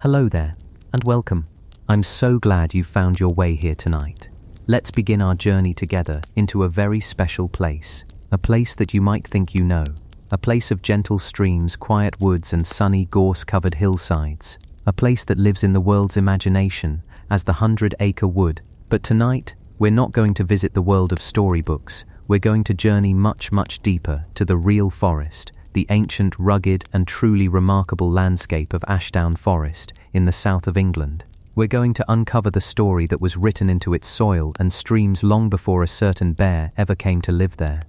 Hello there, and welcome. I'm so glad you found your way here tonight. Let's begin our journey together into a very special place. A place that you might think you know. A place of gentle streams, quiet woods, and sunny, gorse-covered hillsides. A place that lives in the world's imagination as the 100 Acre Wood. But tonight, we're not going to visit the world of storybooks. We're going to journey much, much deeper to the real forest, the ancient, rugged, and truly remarkable landscape of Ashdown Forest in the south of England. We're going to uncover the story that was written into its soil and streams long before a certain bear ever came to live there.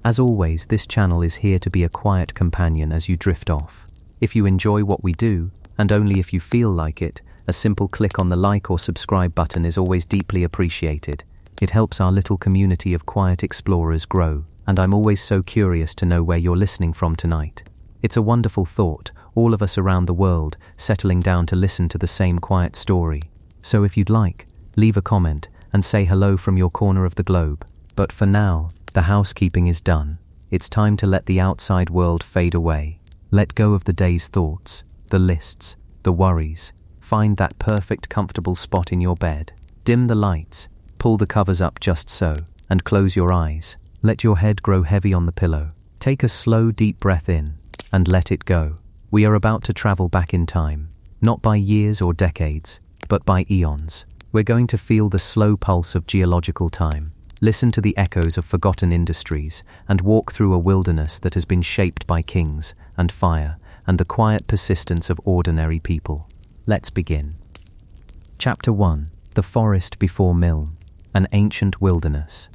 As always, this channel is here to be a quiet companion as you drift off. If you enjoy what we do, and only if you feel like it, a simple click on the like or subscribe button is always deeply appreciated. It helps our little community of quiet explorers grow, and I'm always so curious to know where you're listening from tonight. It's a wonderful thought, all of us around the world settling down to listen to the same quiet story. So if you'd like, leave a comment and say hello from your corner of the globe. But for now, the housekeeping is done. It's time to let the outside world fade away. Let go of the day's thoughts, the lists, the worries. Find that perfect, comfortable spot in your bed. Dim the lights, pull the covers up just so, and close your eyes. Let your head grow heavy on the pillow. Take a slow, deep breath in, and let it go. We are about to travel back in time, not by years or decades, but by eons. We're going to feel the slow pulse of geological time, listen to the echoes of forgotten industries, and walk through a wilderness that has been shaped by kings and fire and the quiet persistence of ordinary people. Let's begin. Chapter 1. The Forest Before Milne, an Ancient Wilderness.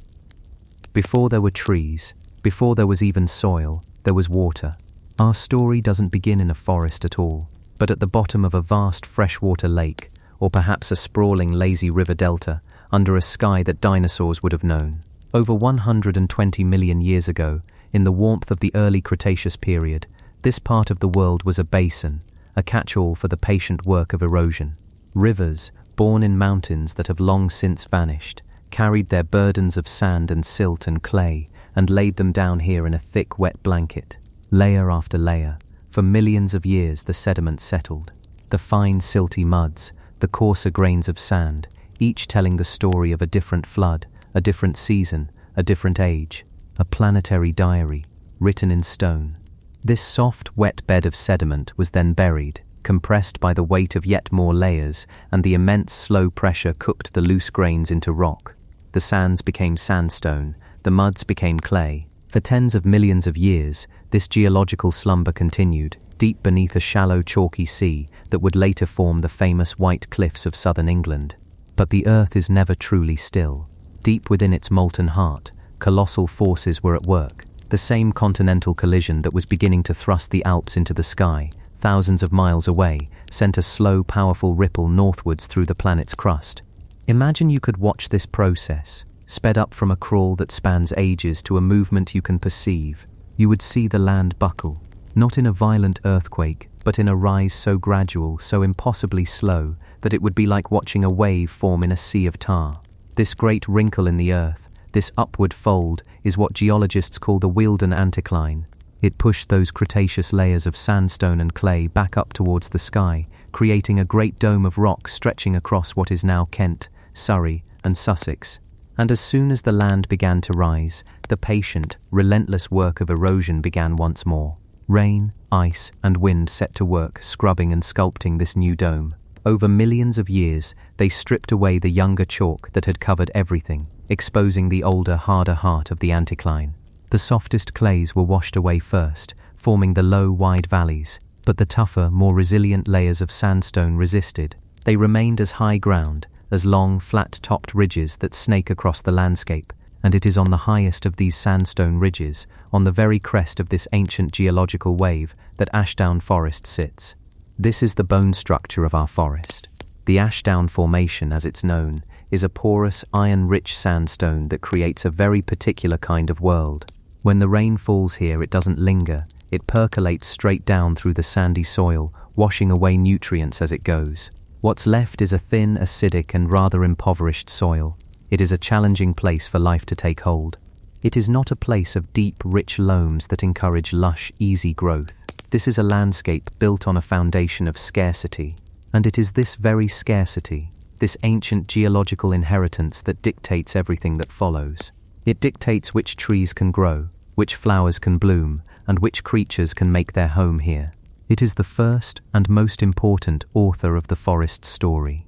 Before there were trees, before there was even soil, there was water. Our story doesn't begin in a forest at all, but at the bottom of a vast freshwater lake, or perhaps a sprawling lazy river delta, under a sky that dinosaurs would have known. Over 120 million years ago, in the warmth of the early Cretaceous period, this part of the world was a basin, a catch-all for the patient work of erosion. Rivers, born in mountains that have long since vanished, carried their burdens of sand and silt and clay and laid them down here in a thick, wet blanket. Layer after layer, for millions of years the sediment settled. The fine, silty muds, the coarser grains of sand, each telling the story of a different flood, a different season, a different age, a planetary diary, written in stone. This soft, wet bed of sediment was then buried, compressed by the weight of yet more layers, and the immense slow pressure cooked the loose grains into rock. The sands became sandstone, the muds became clay. For tens of millions of years, this geological slumber continued, deep beneath a shallow, chalky sea that would later form the famous White Cliffs of southern England. But the earth is never truly still. Deep within its molten heart, colossal forces were at work. The same continental collision that was beginning to thrust the Alps into the sky, thousands of miles away, sent a slow, powerful ripple northwards through the planet's crust. Imagine you could watch this process, sped up from a crawl that spans ages to a movement you can perceive. You would see the land buckle, not in a violent earthquake, but in a rise so gradual, so impossibly slow, that it would be like watching a wave form in a sea of tar. This great wrinkle in the earth, this upward fold, is what geologists call the Wealden anticline. It pushed those Cretaceous layers of sandstone and clay back up towards the sky, creating a great dome of rock stretching across what is now Kent, Surrey, and Sussex. And as soon as the land began to rise, the patient, relentless work of erosion began once more. Rain, ice, and wind set to work scrubbing and sculpting this new dome. Over millions of years, they stripped away the younger chalk that had covered everything, exposing the older, harder heart of the anticline. The softest clays were washed away first, forming the low, wide valleys, but the tougher, more resilient layers of sandstone resisted. They remained as high ground, as long, flat-topped ridges that snake across the landscape, and it is on the highest of these sandstone ridges, on the very crest of this ancient geological wave, that Ashdown Forest sits. This is the bone structure of our forest. The Ashdown Formation, as it's known, is a porous, iron-rich sandstone that creates a very particular kind of world. When the rain falls here, it doesn't linger. It percolates straight down through the sandy soil, washing away nutrients as it goes. What's left is a thin, acidic, and rather impoverished soil. It is a challenging place for life to take hold. It is not a place of deep, rich loams that encourage lush, easy growth. This is a landscape built on a foundation of scarcity. And it is this very scarcity, this ancient geological inheritance that dictates everything that follows. It dictates which trees can grow, which flowers can bloom, and which creatures can make their home here. It is the first and most important author of the forest story.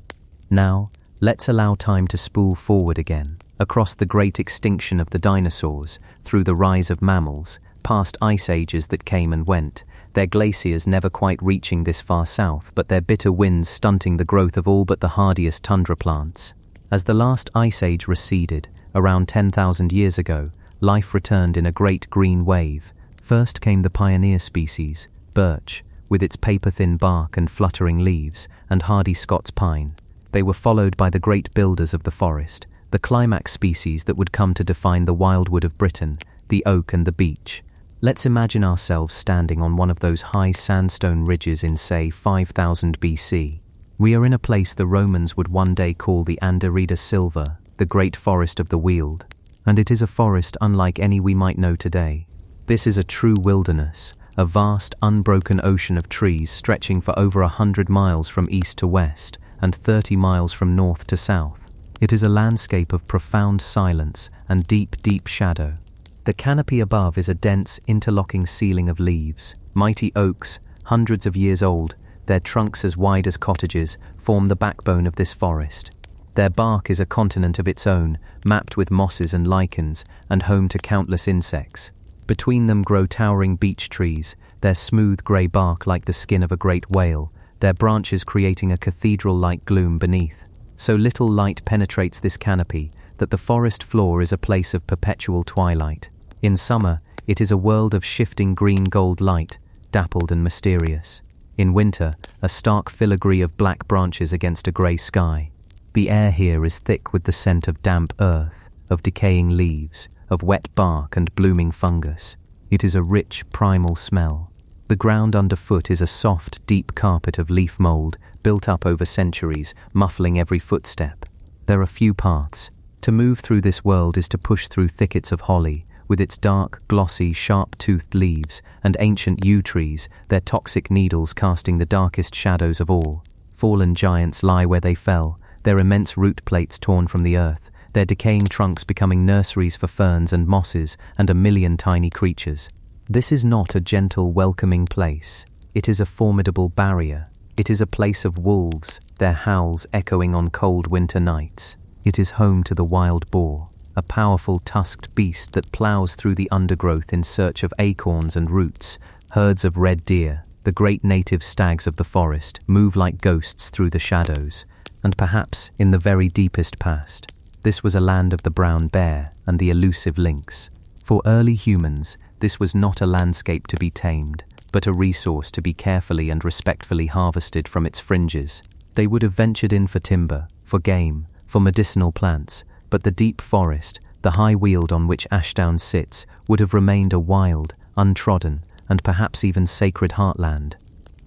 Now, let's allow time to spool forward again, across the great extinction of the dinosaurs, through the rise of mammals, past ice ages that came and went, their glaciers never quite reaching this far south, but their bitter winds stunting the growth of all but the hardiest tundra plants. As the last ice age receded, around 10,000 years ago, life returned in a great green wave. First came the pioneer species, birch, with its paper-thin bark and fluttering leaves, and hardy Scots pine. They were followed by the great builders of the forest, the climax species that would come to define the wildwood of Britain, the oak and the beech. Let's imagine ourselves standing on one of those high sandstone ridges in, say, 5000 BC. We are in a place the Romans would one day call the Anderida Silva, the great forest of the Weald, and it is a forest unlike any we might know today. This is a true wilderness, a vast, unbroken ocean of trees stretching for over 100 miles from east to west and 30 miles from north to south. It is a landscape of profound silence and deep, deep shadow. The canopy above is a dense, interlocking ceiling of leaves. Mighty oaks, hundreds of years old, their trunks as wide as cottages, form the backbone of this forest. Their bark is a continent of its own, mapped with mosses and lichens, and home to countless insects. Between them grow towering beech trees, their smooth grey bark like the skin of a great whale, their branches creating a cathedral-like gloom beneath. So little light penetrates this canopy that the forest floor is a place of perpetual twilight. In summer, it is a world of shifting green-gold light, dappled and mysterious. In winter, a stark filigree of black branches against a grey sky. The air here is thick with the scent of damp earth, of decaying leaves, of wet bark and blooming fungus. It is a rich, primal smell. The ground underfoot is a soft, deep carpet of leaf mold, built up over centuries, muffling every footstep. There are few paths. To move through this world is to push through thickets of holly, with its dark, glossy, sharp-toothed leaves, and ancient yew trees, their toxic needles casting the darkest shadows of all. Fallen giants lie where they fell, their immense root plates torn from the earth, their decaying trunks becoming nurseries for ferns and mosses and a million tiny creatures. This is not a gentle, welcoming place. It is a formidable barrier. It is a place of wolves, their howls echoing on cold winter nights. It is home to the wild boar, a powerful tusked beast that ploughs through the undergrowth in search of acorns and roots. Herds of red deer, the great native stags of the forest, move like ghosts through the shadows. And perhaps, in the very deepest past, this was a land of the brown bear and the elusive lynx. For early humans, this was not a landscape to be tamed, but a resource to be carefully and respectfully harvested from its fringes. They would have ventured in for timber, for game, for medicinal plants, but the deep forest, the high weald on which Ashdown sits, would have remained a wild, untrodden, and perhaps even sacred heartland.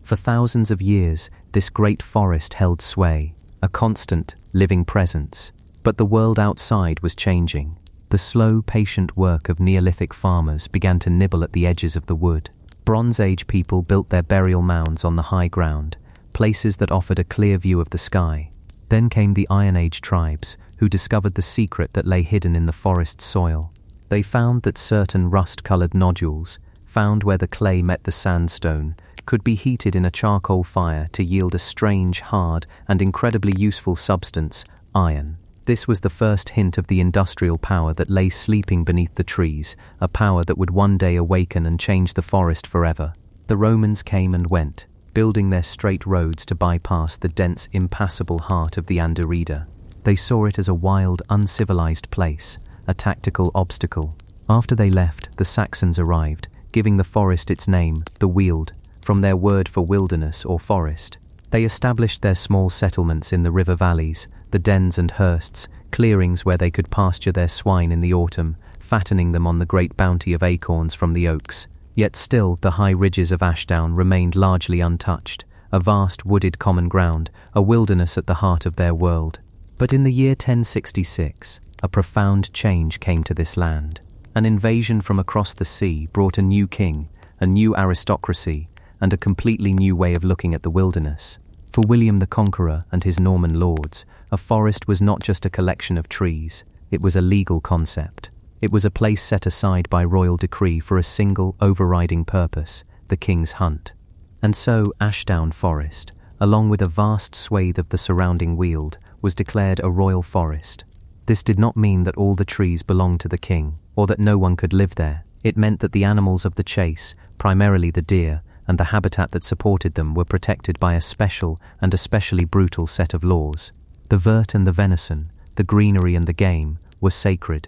For thousands of years, this great forest held sway, a constant, living presence. But the world outside was changing. The slow, patient work of Neolithic farmers began to nibble at the edges of the wood. Bronze Age people built their burial mounds on the high ground, places that offered a clear view of the sky. Then came the Iron Age tribes, who discovered the secret that lay hidden in the forest soil. They found that certain rust-colored nodules, found where the clay met the sandstone, could be heated in a charcoal fire to yield a strange, hard, and incredibly useful substance, iron. This was the first hint of the industrial power that lay sleeping beneath the trees, a power that would one day awaken and change the forest forever. The Romans came and went, building their straight roads to bypass the dense, impassable heart of the Anderida. They saw it as a wild, uncivilized place, a tactical obstacle. After they left, the Saxons arrived, giving the forest its name, the Weald, from their word for wilderness or forest. They established their small settlements in the river valleys, the dens and hirsts, clearings where they could pasture their swine in the autumn, fattening them on the great bounty of acorns from the oaks. Yet still, the high ridges of Ashdown remained largely untouched, a vast wooded common ground, a wilderness at the heart of their world. But in the year 1066, a profound change came to this land. An invasion from across the sea brought a new king, a new aristocracy, and a completely new way of looking at the wilderness. For William the Conqueror and his Norman lords, a forest was not just a collection of trees, it was a legal concept. It was a place set aside by royal decree for a single, overriding purpose, the king's hunt. And so Ashdown Forest, along with a vast swathe of the surrounding weald, was declared a royal forest. This did not mean that all the trees belonged to the king, or that no one could live there. It meant that the animals of the chase, primarily the deer, and the habitat that supported them were protected by a special and especially brutal set of laws. The vert and the venison, the greenery and the game, were sacred.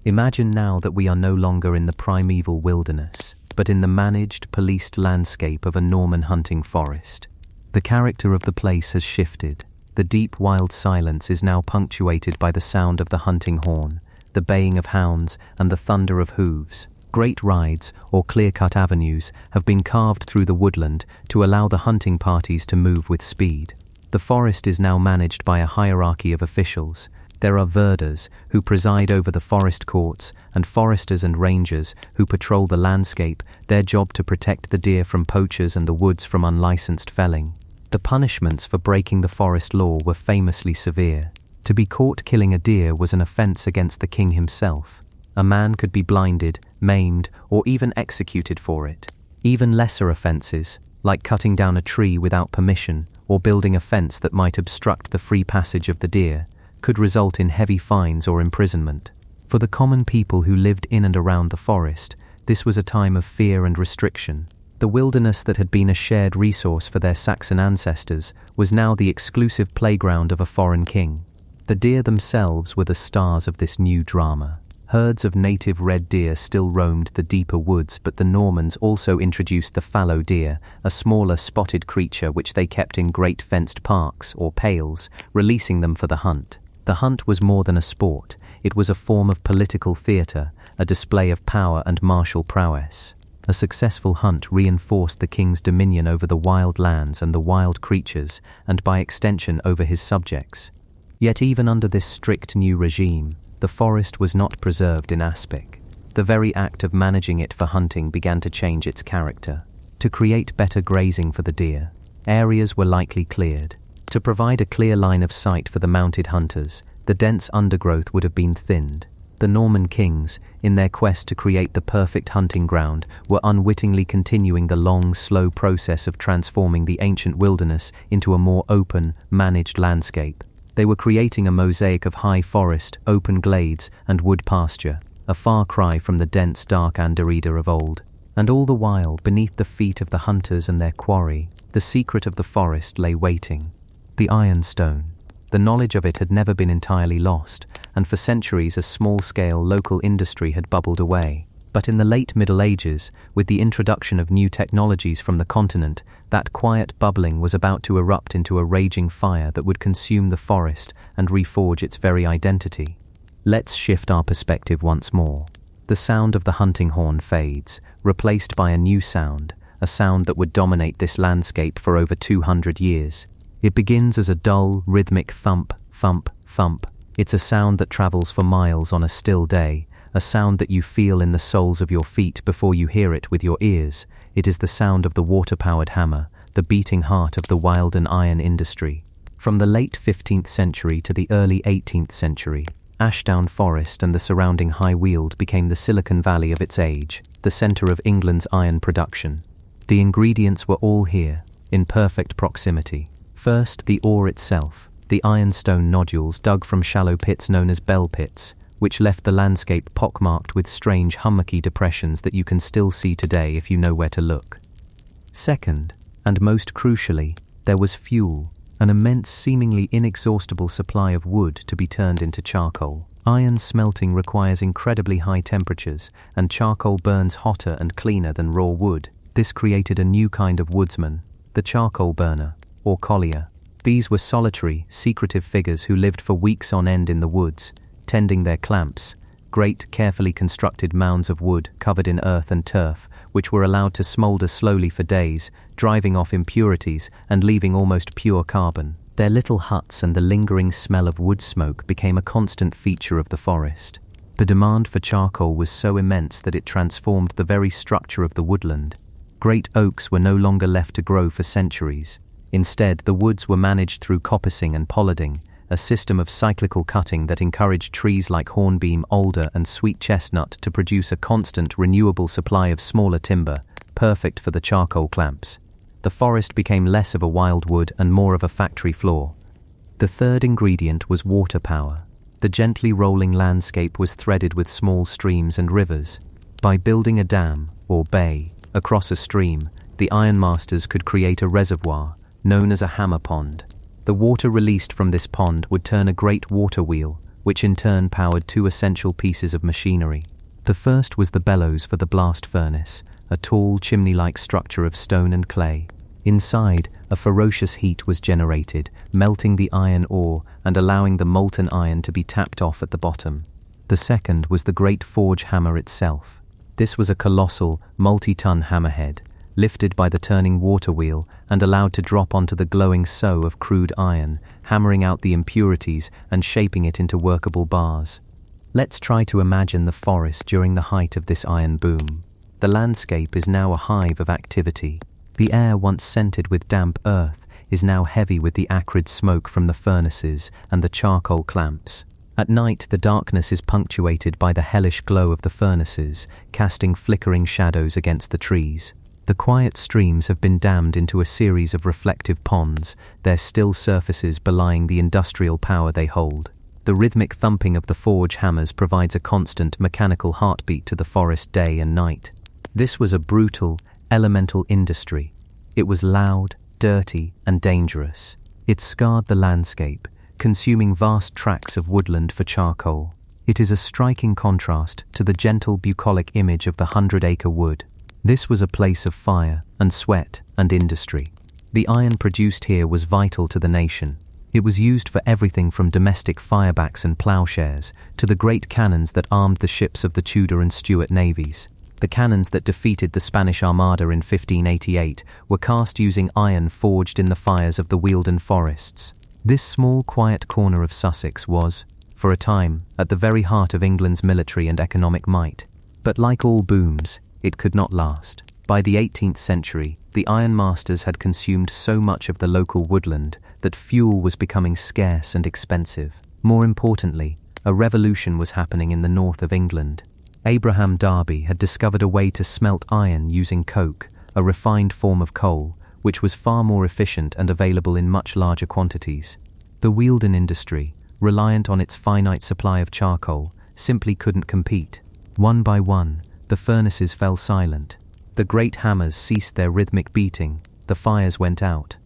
Imagine now that we are no longer in the primeval wilderness, but in the managed, policed landscape of a Norman hunting forest. The character of the place has shifted. The deep, wild silence is now punctuated by the sound of the hunting horn, the baying of hounds, and the thunder of hooves. Great rides, or clear-cut avenues, have been carved through the woodland to allow the hunting parties to move with speed. The forest is now managed by a hierarchy of officials. There are verders, who preside over the forest courts, and foresters and rangers, who patrol the landscape, their job to protect the deer from poachers and the woods from unlicensed felling. The punishments for breaking the forest law were famously severe. To be caught killing a deer was an offence against the king himself. A man could be blinded, maimed, or even executed for it. Even lesser offences, like cutting down a tree without permission or building a fence that might obstruct the free passage of the deer, could result in heavy fines or imprisonment. For the common people who lived in and around the forest, this was a time of fear and restriction. The wilderness that had been a shared resource for their Saxon ancestors was now the exclusive playground of a foreign king. The deer themselves were the stars of this new drama. Herds of native red deer still roamed the deeper woods, but the Normans also introduced the fallow deer, a smaller spotted creature which they kept in great fenced parks or pales, releasing them for the hunt. The hunt was more than a sport, it was a form of political theatre, a display of power and martial prowess. A successful hunt reinforced the king's dominion over the wild lands and the wild creatures, and by extension over his subjects. Yet even under this strict new regime, the forest was not preserved in aspic. The very act of managing it for hunting began to change its character. To create better grazing for the deer, areas were likely cleared. To provide a clear line of sight for the mounted hunters, the dense undergrowth would have been thinned. The Norman kings, in their quest to create the perfect hunting ground, were unwittingly continuing the long, slow process of transforming the ancient wilderness into a more open, managed landscape. They were creating a mosaic of high forest, open glades, and wood pasture, a far cry from the dense, dark Anderida of old. And all the while, beneath the feet of the hunters and their quarry, the secret of the forest lay waiting. The ironstone. The knowledge of it had never been entirely lost, and for centuries a small-scale local industry had bubbled away. But in the late Middle Ages, with the introduction of new technologies from the continent, that quiet bubbling was about to erupt into a raging fire that would consume the forest and reforge its very identity. Let's shift our perspective once more. The sound of the hunting horn fades, replaced by a new sound, a sound that would dominate this landscape for over 200 years. It begins as a dull, rhythmic thump, thump, thump. It's a sound that travels for miles on a still day, a sound that you feel in the soles of your feet before you hear it with your ears. It is the sound of the water-powered hammer, the beating heart of the wild and iron industry. From the late 15th century to the early 18th century, Ashdown Forest and the surrounding high weald became the Silicon Valley of its age, the centre of England's iron production. The ingredients were all here, in perfect proximity. First, the ore itself, the ironstone nodules dug from shallow pits known as bell pits, which left the landscape pockmarked with strange hummocky depressions that you can still see today if you know where to look. Second, and most crucially, there was fuel, an immense, seemingly inexhaustible supply of wood to be turned into charcoal. Iron smelting requires incredibly high temperatures, and charcoal burns hotter and cleaner than raw wood. This created a new kind of woodsman, the charcoal burner, or collier. These were solitary, secretive figures who lived for weeks on end in the woods, tending their clamps, great, carefully constructed mounds of wood covered in earth and turf, which were allowed to smoulder slowly for days, driving off impurities and leaving almost pure carbon. Their little huts and the lingering smell of wood smoke became a constant feature of the forest. The demand for charcoal was so immense that it transformed the very structure of the woodland. Great oaks were no longer left to grow for centuries. Instead, the woods were managed through coppicing and pollarding, a system of cyclical cutting that encouraged trees like hornbeam, alder, and sweet chestnut to produce a constant, renewable supply of smaller timber, perfect for the charcoal clamps. The forest became less of a wild wood and more of a factory floor. The third ingredient was water power. The gently rolling landscape was threaded with small streams and rivers. By building a dam, or bay, across a stream, the ironmasters could create a reservoir, known as a hammer pond. The water released from this pond would turn a great water wheel, which in turn powered two essential pieces of machinery. The first was the bellows for the blast furnace, a tall chimney-like structure of stone and clay. Inside, a ferocious heat was generated, melting the iron ore and allowing the molten iron to be tapped off at the bottom. The second was the great forge hammer itself. This was a colossal, multi-ton hammerhead, lifted by the turning water wheel and allowed to drop onto the glowing sow of crude iron, hammering out the impurities and shaping it into workable bars. Let's try to imagine the forest during the height of this iron boom. The landscape is now a hive of activity. The air, once scented with damp earth, is now heavy with the acrid smoke from the furnaces and the charcoal clamps. At night, the darkness is punctuated by the hellish glow of the furnaces, casting flickering shadows against the trees. The quiet streams have been dammed into a series of reflective ponds, their still surfaces belying the industrial power they hold. The rhythmic thumping of the forge hammers provides a constant mechanical heartbeat to the forest day and night. This was a brutal, elemental industry. It was loud, dirty, and dangerous. It scarred the landscape, consuming vast tracts of woodland for charcoal. It is a striking contrast to the gentle bucolic image of the 100 Acre Wood. This was a place of fire and sweat and industry. The iron produced here was vital to the nation. It was used for everything from domestic firebacks and ploughshares to the great cannons that armed the ships of the Tudor and Stuart navies. The cannons that defeated the Spanish Armada in 1588 were cast using iron forged in the fires of the Wealden forests. This small, quiet corner of Sussex was, for a time, at the very heart of England's military and economic might. But like all booms, it could not last. By the 18th century, the ironmasters had consumed so much of the local woodland that fuel was becoming scarce and expensive. More importantly, a revolution was happening in the north of England. Abraham Darby had discovered a way to smelt iron using coke, a refined form of coal, which was far more efficient and available in much larger quantities. The Wealden industry, reliant on its finite supply of charcoal, simply couldn't compete. One by one, the furnaces fell silent. The great hammers ceased their rhythmic beating. The fires went out.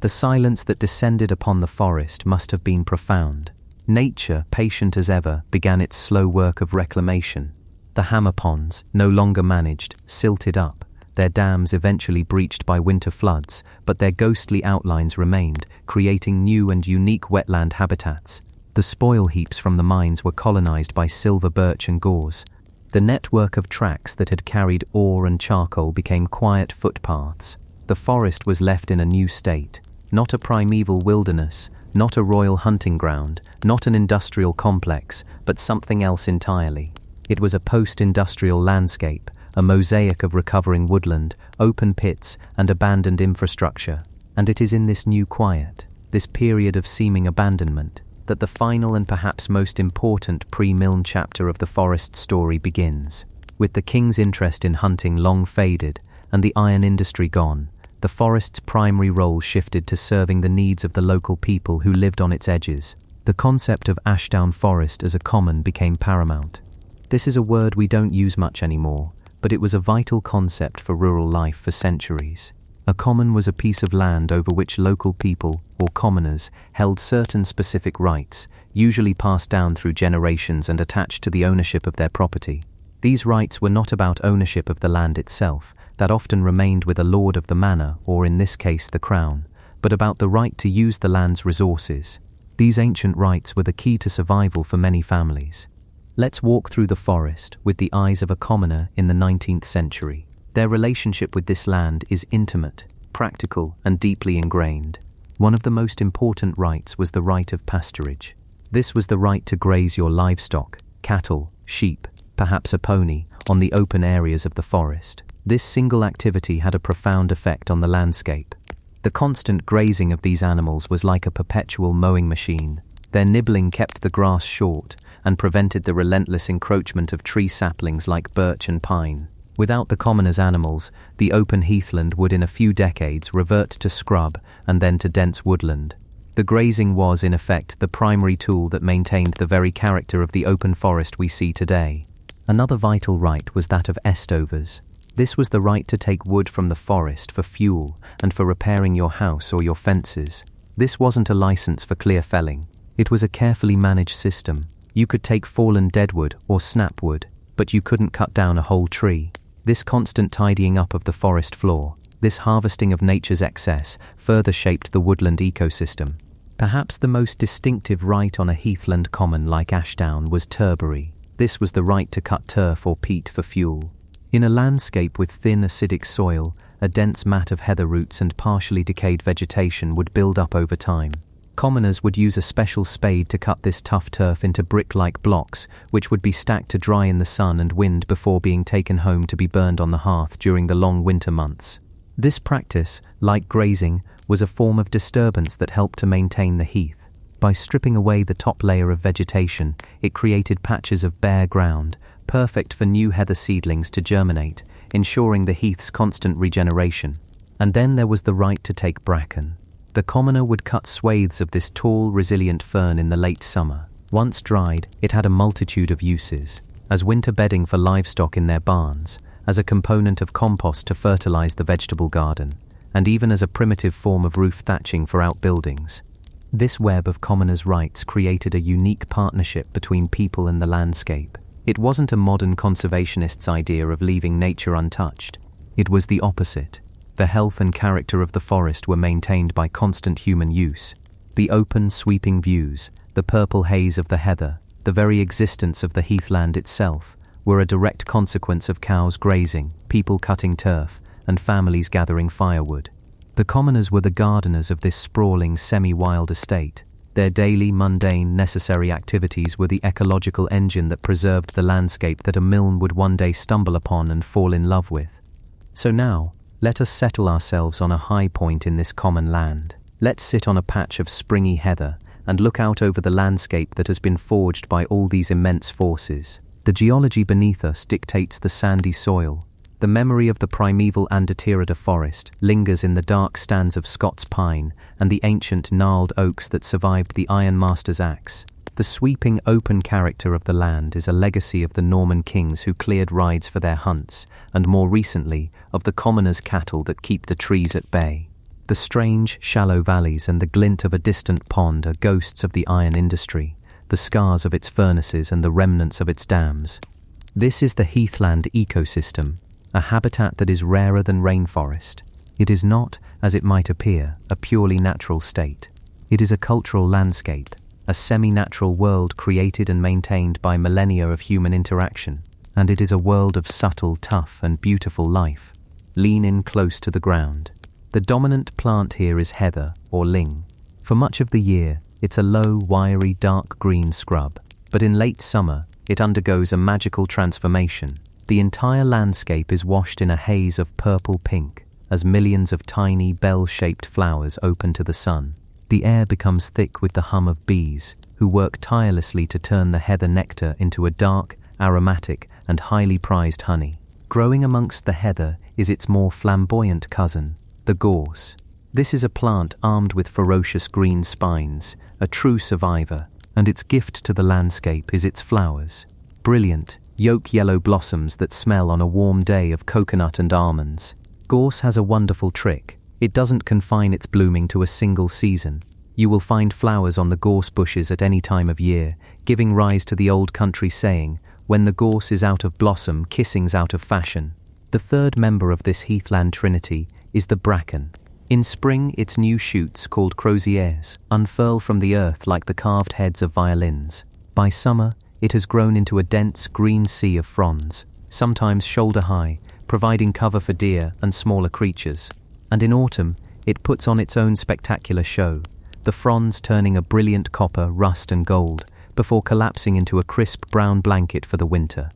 The silence that descended upon the forest must have been profound. Nature, patient as ever, began its slow work of reclamation. The hammer ponds, no longer managed, silted up, their dams eventually breached by winter floods, but their ghostly outlines remained, creating new and unique wetland habitats. The spoil heaps from the mines were colonized by silver birch and gauze. The network of tracks that had carried ore and charcoal became quiet footpaths. The forest was left in a new state, not a primeval wilderness, not a royal hunting ground, not an industrial complex, but something else entirely. It was a post-industrial landscape, a mosaic of recovering woodland, open pits, and abandoned infrastructure. And it is in this new quiet, this period of seeming abandonment, that the final and perhaps most important pre-Milne chapter of the forest story begins. With the king's interest in hunting long faded and the iron industry gone, the forest's primary role shifted to serving the needs of the local people who lived on its edges. The concept of Ashdown Forest as a common became paramount. This is a word we don't use much anymore, but it was a vital concept for rural life for centuries. A common was a piece of land over which local people, or commoners, held certain specific rights, usually passed down through generations and attached to the ownership of their property. These rights were not about ownership of the land itself, that often remained with a lord of the manor, or in this case the crown, but about the right to use the land's resources. These ancient rights were the key to survival for many families. Let's walk through the forest with the eyes of a commoner in the 19th century. Their relationship with this land is intimate, practical, and deeply ingrained. One of the most important rights was the right of pasturage. This was the right to graze your livestock, cattle, sheep, perhaps a pony, on the open areas of the forest. This single activity had a profound effect on the landscape. The constant grazing of these animals was like a perpetual mowing machine. Their nibbling kept the grass short and prevented the relentless encroachment of tree saplings like birch and pine. Without the commoners' animals, the open heathland would in a few decades revert to scrub and then to dense woodland. The grazing was, in effect, the primary tool that maintained the very character of the open forest we see today. Another vital right was that of estovers. This was the right to take wood from the forest for fuel and for repairing your house or your fences. This wasn't a license for clear felling. It was a carefully managed system. You could take fallen deadwood or snapwood, but you couldn't cut down a whole tree. This constant tidying up of the forest floor, this harvesting of nature's excess, further shaped the woodland ecosystem. Perhaps the most distinctive right on a heathland common like Ashdown was turbery. This was the right to cut turf or peat for fuel. In a landscape with thin acidic soil, a dense mat of heather roots and partially decayed vegetation would build up over time. Commoners would use a special spade to cut this tough turf into brick-like blocks, which would be stacked to dry in the sun and wind before being taken home to be burned on the hearth during the long winter months. This practice, like grazing, was a form of disturbance that helped to maintain the heath. By stripping away the top layer of vegetation, it created patches of bare ground, perfect for new heather seedlings to germinate, ensuring the heath's constant regeneration. And then there was the right to take bracken. The commoner would cut swathes of this tall, resilient fern in the late summer. Once dried, it had a multitude of uses, as winter bedding for livestock in their barns, as a component of compost to fertilize the vegetable garden, and even as a primitive form of roof thatching for outbuildings. This web of commoners' rights created a unique partnership between people and the landscape. It wasn't a modern conservationist's idea of leaving nature untouched. It was the opposite. The health and character of the forest were maintained by constant human use. The open, sweeping views, the purple haze of the heather, the very existence of the heathland itself, were a direct consequence of cows grazing, people cutting turf, and families gathering firewood. The commoners were the gardeners of this sprawling, semi-wild estate. Their daily, mundane, necessary activities were the ecological engine that preserved the landscape that a Milne would one day stumble upon and fall in love with. So now, let us settle ourselves on a high point in this common land. Let's sit on a patch of springy heather and look out over the landscape that has been forged by all these immense forces. The geology beneath us dictates the sandy soil. The memory of the primeval Andertierida forest lingers in the dark stands of Scots pine and the ancient gnarled oaks that survived the ironmaster's axe. The sweeping open character of the land is a legacy of the Norman kings who cleared rides for their hunts, and more recently, of the commoners' cattle that keep the trees at bay. The strange, shallow valleys and the glint of a distant pond are ghosts of the iron industry, the scars of its furnaces and the remnants of its dams. This is the heathland ecosystem, a habitat that is rarer than rainforest. It is not, as it might appear, a purely natural state. It is a cultural landscape, a semi-natural world created and maintained by millennia of human interaction, and it is a world of subtle, tough, and beautiful life. Lean in close to the ground. The dominant plant here is heather, or ling. For much of the year, it's a low, wiry, dark green scrub, but in late summer, it undergoes a magical transformation. The entire landscape is washed in a haze of purple-pink, as millions of tiny, bell-shaped flowers open to the sun. The air becomes thick with the hum of bees, who work tirelessly to turn the heather nectar into a dark, aromatic, and highly prized honey. Growing amongst the heather is its more flamboyant cousin, the gorse. This is a plant armed with ferocious green spines, a true survivor, and its gift to the landscape is its flowers. Brilliant, yolk-yellow blossoms that smell on a warm day of coconut and almonds. Gorse has a wonderful trick. It doesn't confine its blooming to a single season. You will find flowers on the gorse bushes at any time of year, giving rise to the old country saying, "When the gorse is out of blossom, kissing's out of fashion." The third member of this heathland trinity is the bracken. In spring, its new shoots, called crosiers, unfurl from the earth like the carved heads of violins. By summer, it has grown into a dense green sea of fronds, sometimes shoulder-high, providing cover for deer and smaller creatures. And in autumn, it puts on its own spectacular show, the fronds turning a brilliant copper, rust and gold, before collapsing into a crisp brown blanket for the winter.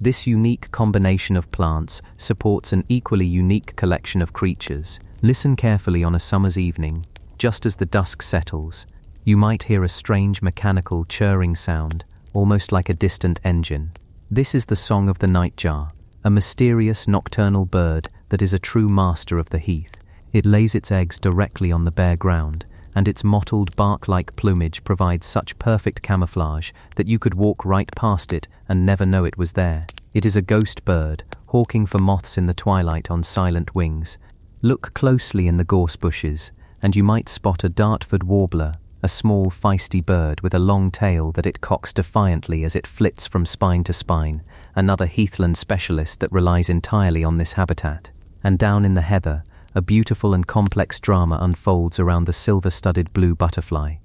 This unique combination of plants supports an equally unique collection of creatures. Listen carefully on a summer's evening, just as the dusk settles. You might hear a strange mechanical churring sound, almost like a distant engine. This is the song of the nightjar, a mysterious nocturnal bird that is a true master of the heath. It lays its eggs directly on the bare ground, and its mottled bark-like plumage provides such perfect camouflage that you could walk right past it and never know it was there. It is a ghost bird, hawking for moths in the twilight on silent wings. Look closely in the gorse bushes, and you might spot a Dartford warbler, a small feisty bird with a long tail that it cocks defiantly as it flits from spine to spine, another Heathland specialist that relies entirely on this habitat. And down in the heather, a beautiful and complex drama unfolds around the silver-studded blue butterfly.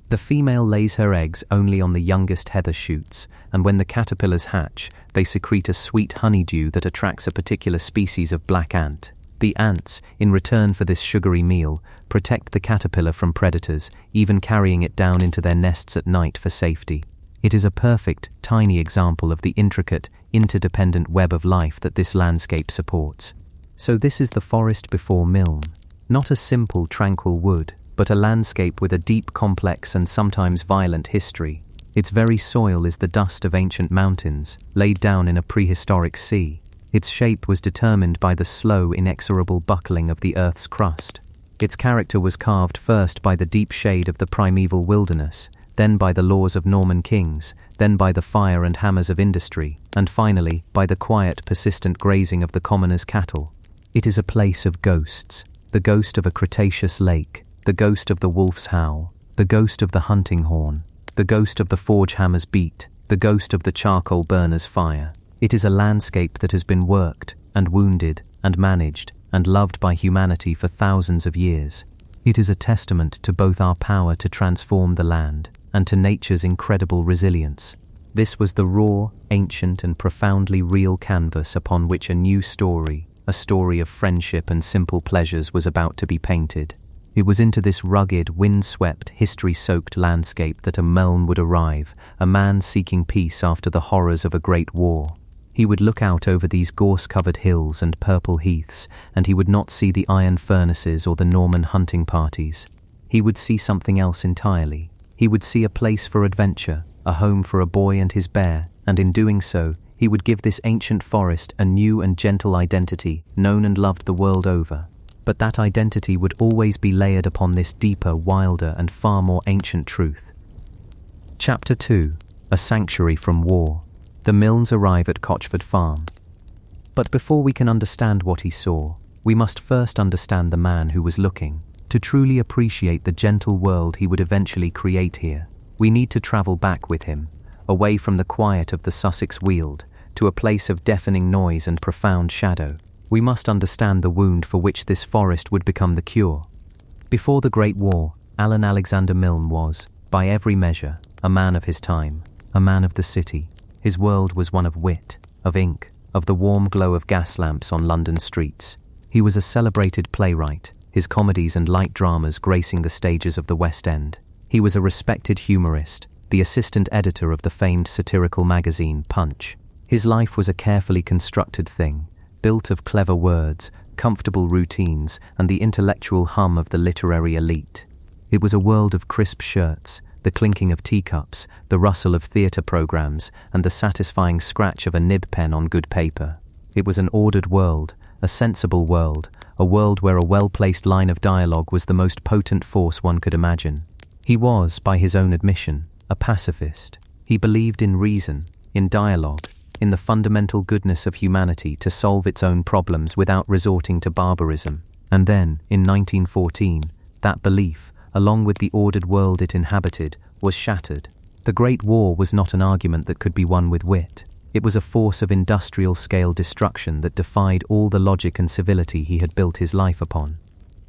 The female lays her eggs only on the youngest heather shoots, and when the caterpillars hatch, they secrete a sweet honeydew that attracts a particular species of black ant. The ants, in return for this sugary meal, protect the caterpillar from predators, even carrying it down into their nests at night for safety. It is a perfect, tiny example of the intricate, interdependent web of life that this landscape supports. So this is the forest before Milne. Not a simple, tranquil wood, but a landscape with a deep, complex and sometimes violent history. Its very soil is the dust of ancient mountains, laid down in a prehistoric sea. Its shape was determined by the slow, inexorable buckling of the earth's crust. Its character was carved first by the deep shade of the primeval wilderness, then by the laws of Norman kings, then by the fire and hammers of industry, and finally by the quiet, persistent grazing of the commoner's cattle. It is a place of ghosts, the ghost of a Cretaceous lake, the ghost of the wolf's howl, the ghost of the hunting horn, the ghost of the forge hammer's beat, the ghost of the charcoal burner's fire. It is a landscape that has been worked, and wounded, and managed, and loved by humanity for thousands of years. It is a testament to both our power to transform the land, and to nature's incredible resilience. This was the raw, ancient, and profoundly real canvas upon which a new story, a story of friendship and simple pleasures, was about to be painted. It was into this rugged, wind-swept, history-soaked landscape that a Milne would arrive, a man seeking peace after the horrors of a great war. He would look out over these gorse-covered hills and purple heaths, and he would not see the iron furnaces or the Norman hunting parties. He would see something else entirely. He would see a place for adventure, a home for a boy and his bear, and in doing so, he would give this ancient forest a new and gentle identity, known and loved the world over. But that identity would always be layered upon this deeper, wilder, and far more ancient truth. Chapter 2. A Sanctuary from War. The Milnes arrive at Cotchford Farm. But before we can understand what he saw, we must first understand the man who was looking. To truly appreciate the gentle world he would eventually create here, we need to travel back with him, away from the quiet of the Sussex Weald, to a place of deafening noise and profound shadow. We must understand the wound for which this forest would become the cure. Before the Great War, Alan Alexander Milne was, by every measure, a man of his time, a man of the city. His world was one of wit, of ink, of the warm glow of gas lamps on London streets. He was a celebrated playwright, his comedies and light dramas gracing the stages of the West End. He was a respected humorist, the assistant editor of the famed satirical magazine Punch. His life was a carefully constructed thing, built of clever words, comfortable routines, and the intellectual hum of the literary elite. It was a world of crisp shirts, the clinking of teacups, the rustle of theatre programmes, and the satisfying scratch of a nib pen on good paper. It was an ordered world, a sensible world, a world where a well-placed line of dialogue was the most potent force one could imagine. He was, by his own admission, a pacifist. He believed in reason, in dialogue, in the fundamental goodness of humanity to solve its own problems without resorting to barbarism. And then, in 1914, that belief, along with the ordered world it inhabited, was shattered. The Great War was not an argument that could be won with wit. It was a force of industrial-scale destruction that defied all the logic and civility he had built his life upon.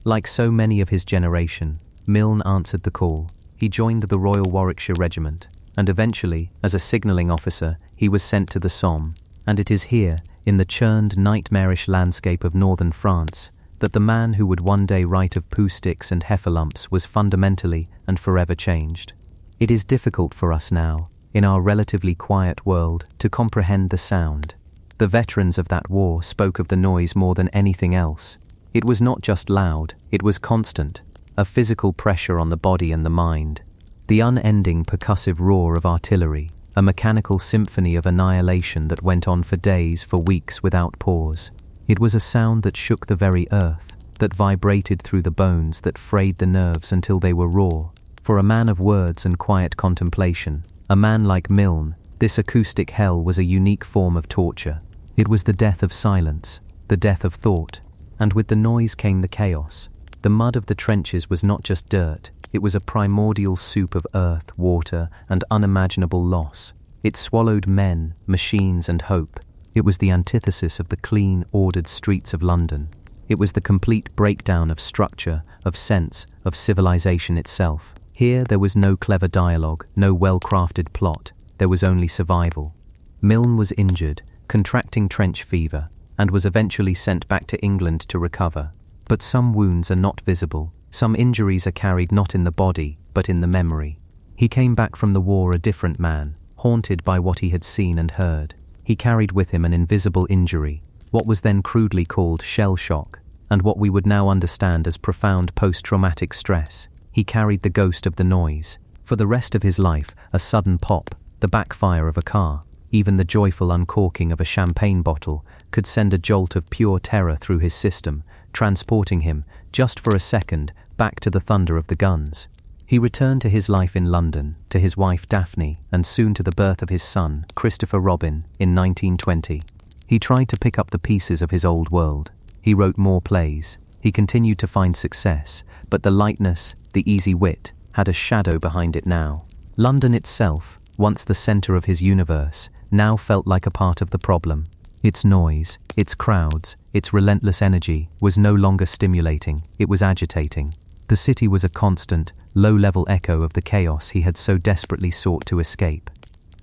Like so many of his generation, Milne answered the call. He joined the Royal Warwickshire Regiment, and eventually, as a signalling officer, he was sent to the Somme. And it is here, in the churned, nightmarish landscape of northern France, that the man who would one day write of poo sticks and heffalumps was fundamentally and forever changed. It is difficult for us now, in our relatively quiet world, to comprehend the sound, The veterans of that war spoke of the noise more than anything else. It was not just loud, it was constant, a physical pressure on the body and the mind. The unending percussive roar of artillery, a mechanical symphony of annihilation that went on for days, for weeks without pause. It was a sound that shook the very earth, that vibrated through the bones, that frayed the nerves until they were raw. For a man of words and quiet contemplation, a man like Milne, this acoustic hell was a unique form of torture. It was the death of silence, the death of thought, and with the noise came the chaos. The mud of the trenches was not just dirt, it was a primordial soup of earth, water, and unimaginable loss. It swallowed men, machines, and hope. It was the antithesis of the clean, ordered streets of London. It was the complete breakdown of structure, of sense, of civilization itself. Here there was no clever dialogue, no well-crafted plot. There was only survival. Milne was injured, contracting trench fever, and was eventually sent back to England to recover. But some wounds are not visible. Some injuries are carried not in the body, but in the memory. He came back from the war a different man, haunted by what he had seen and heard. He carried with him an invisible injury, what was then crudely called shell shock, and what we would now understand as profound post-traumatic stress. He carried the ghost of the noise. For the rest of his life, a sudden pop, the backfire of a car, even the joyful uncorking of a champagne bottle, could send a jolt of pure terror through his system, transporting him, just for a second, back to the thunder of the guns. He returned to his life in London, to his wife Daphne, and soon to the birth of his son, Christopher Robin, in 1920. He tried to pick up the pieces of his old world. He wrote more plays. He continued to find success, but the lightness, the easy wit, had a shadow behind it now. London itself, once the center of his universe, now felt like a part of the problem. Its noise, its crowds, its relentless energy was no longer stimulating, it was agitating. The city was a constant, low-level echo of the chaos he had so desperately sought to escape.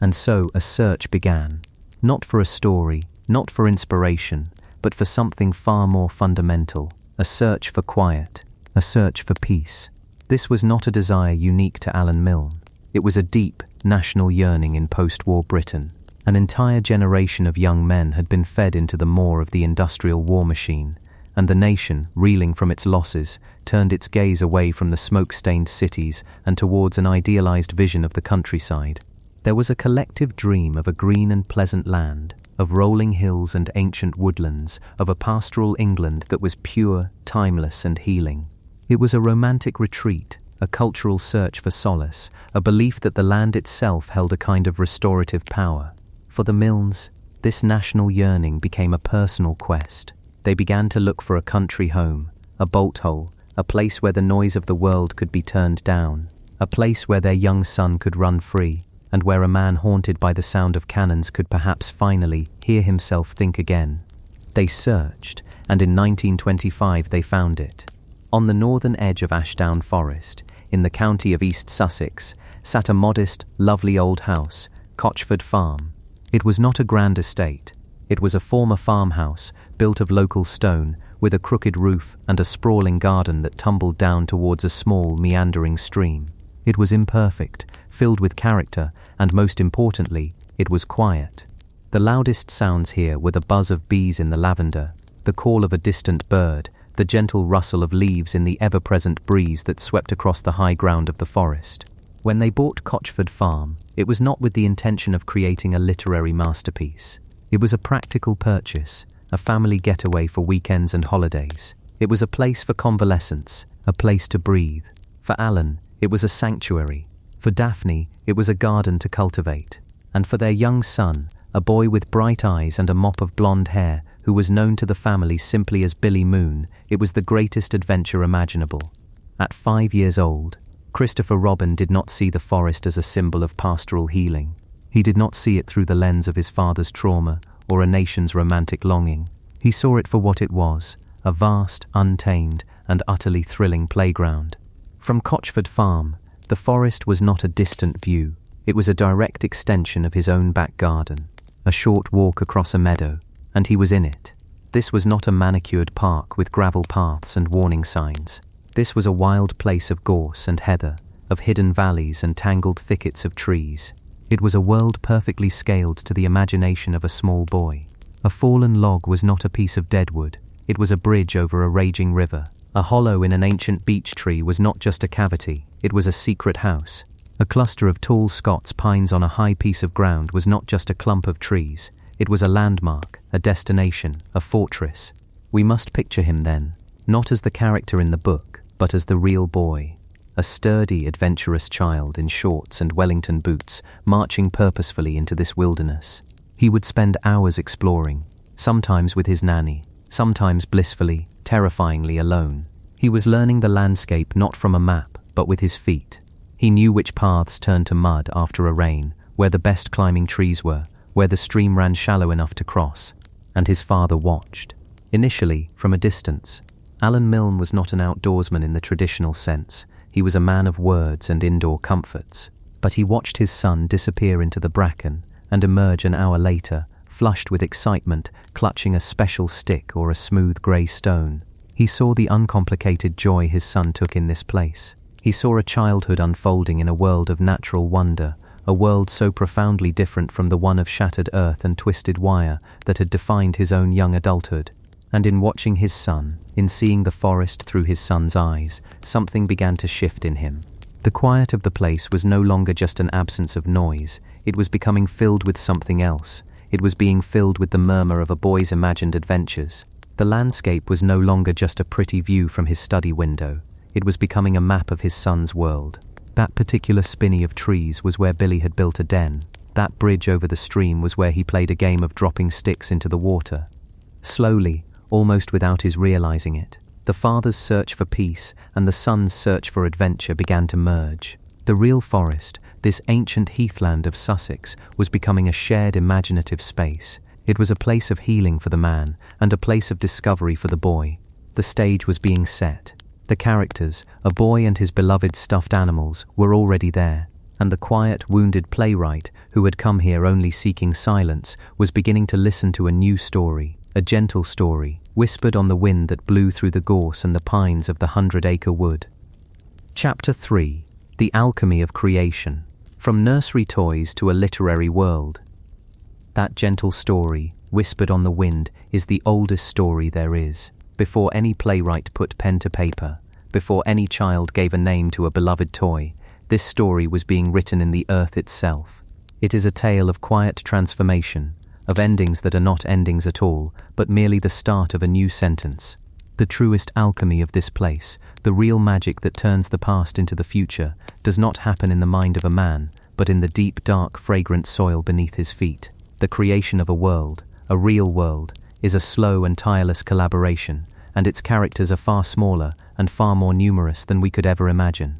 And so a search began. Not for a story, not for inspiration, but for something far more fundamental. A search for quiet, a search for peace. This was not a desire unique to Alan Milne. It was a deep, national yearning in post-war Britain. An entire generation of young men had been fed into the maw of the industrial war machine, and the nation, reeling from its losses, turned its gaze away from the smoke-stained cities and towards an idealized vision of the countryside. There was a collective dream of a green and pleasant land, of rolling hills and ancient woodlands, of a pastoral England that was pure, timeless, and healing. It was a romantic retreat, a cultural search for solace, a belief that the land itself held a kind of restorative power. For the Milnes, this national yearning became a personal quest. They began to look for a country home, a bolt hole, a place where the noise of the world could be turned down, a place where their young son could run free, and where a man haunted by the sound of cannons could perhaps finally hear himself think again. They searched, and in 1925 they found it. On the northern edge of Ashdown Forest, in the county of East Sussex, sat a modest, lovely old house, Cotchford Farm. It was not a grand estate. It was a former farmhouse, built of local stone, with a crooked roof and a sprawling garden that tumbled down towards a small, meandering stream. It was imperfect, filled with character, and most importantly, it was quiet. The loudest sounds here were the buzz of bees in the lavender, the call of a distant bird, the gentle rustle of leaves in the ever-present breeze that swept across the high ground of the forest. When they bought Cotchford Farm, it was not with the intention of creating a literary masterpiece. It was a practical purchase, a family getaway for weekends and holidays. It was a place for convalescence, a place to breathe. For Alan, it was a sanctuary. For Daphne, it was a garden to cultivate. And for their young son, a boy with bright eyes and a mop of blonde hair, who was known to the family simply as Billy Moon, it was the greatest adventure imaginable. At 5 years old, Christopher Robin did not see the forest as a symbol of pastoral healing. He did not see it through the lens of his father's trauma or a nation's romantic longing. He saw it for what it was, a vast, untamed, and utterly thrilling playground. From Cotchford Farm, the forest was not a distant view. It was a direct extension of his own back garden, a short walk across a meadow, and he was in it. This was not a manicured park with gravel paths and warning signs. This was a wild place of gorse and heather, of hidden valleys and tangled thickets of trees. It was a world perfectly scaled to the imagination of a small boy. A fallen log was not a piece of dead wood, it was a bridge over a raging river. A hollow in an ancient beech tree was not just a cavity, it was a secret house. A cluster of tall Scots pines on a high piece of ground was not just a clump of trees, it was a landmark, a destination, a fortress. We must picture him then, not as the character in the book, but as the real boy. A sturdy, adventurous child in shorts and Wellington boots, marching purposefully into this wilderness. He would spend hours exploring, sometimes with his nanny, sometimes blissfully, terrifyingly alone. He was learning the landscape not from a map, but with his feet. He knew which paths turned to mud after a rain, where the best climbing trees were, where the stream ran shallow enough to cross. And his father watched. Initially, from a distance. Alan Milne was not an outdoorsman in the traditional sense. He was a man of words and indoor comforts. But he watched his son disappear into the bracken and emerge an hour later, flushed with excitement, clutching a special stick or a smooth grey stone. He saw the uncomplicated joy his son took in this place. He saw a childhood unfolding in a world of natural wonder, a world so profoundly different from the one of shattered earth and twisted wire that had defined his own young adulthood. And in watching his son, in seeing the forest through his son's eyes, something began to shift in him. The quiet of the place was no longer just an absence of noise, it was becoming filled with something else. It was being filled with the murmur of a boy's imagined adventures. The landscape was no longer just a pretty view from his study window, it was becoming a map of his son's world. That particular spinney of trees was where Billy had built a den. That bridge over the stream was where he played a game of dropping sticks into the water. Slowly, almost without his realizing it, the father's search for peace and the son's search for adventure began to merge. The real forest, this ancient heathland of Sussex, was becoming a shared imaginative space. It was a place of healing for the man and a place of discovery for the boy. The stage was being set. The characters, a boy and his beloved stuffed animals, were already there, and the quiet, wounded playwright, who had come here only seeking silence, was beginning to listen to a new story, a gentle story, whispered on the wind that blew through the gorse and the pines of the 100 Acre Wood. Chapter 3. The Alchemy of Creation. From nursery toys to a literary world. That gentle story, whispered on the wind, is the oldest story there is. Before any playwright put pen to paper, before any child gave a name to a beloved toy, this story was being written in the earth itself. It is a tale of quiet transformation, of endings that are not endings at all, but merely the start of a new sentence. The truest alchemy of this place, the real magic that turns the past into the future, does not happen in the mind of a man, but in the deep, dark, fragrant soil beneath his feet. The creation of a world, a real world, is a slow and tireless collaboration, and its characters are far smaller and far more numerous than we could ever imagine.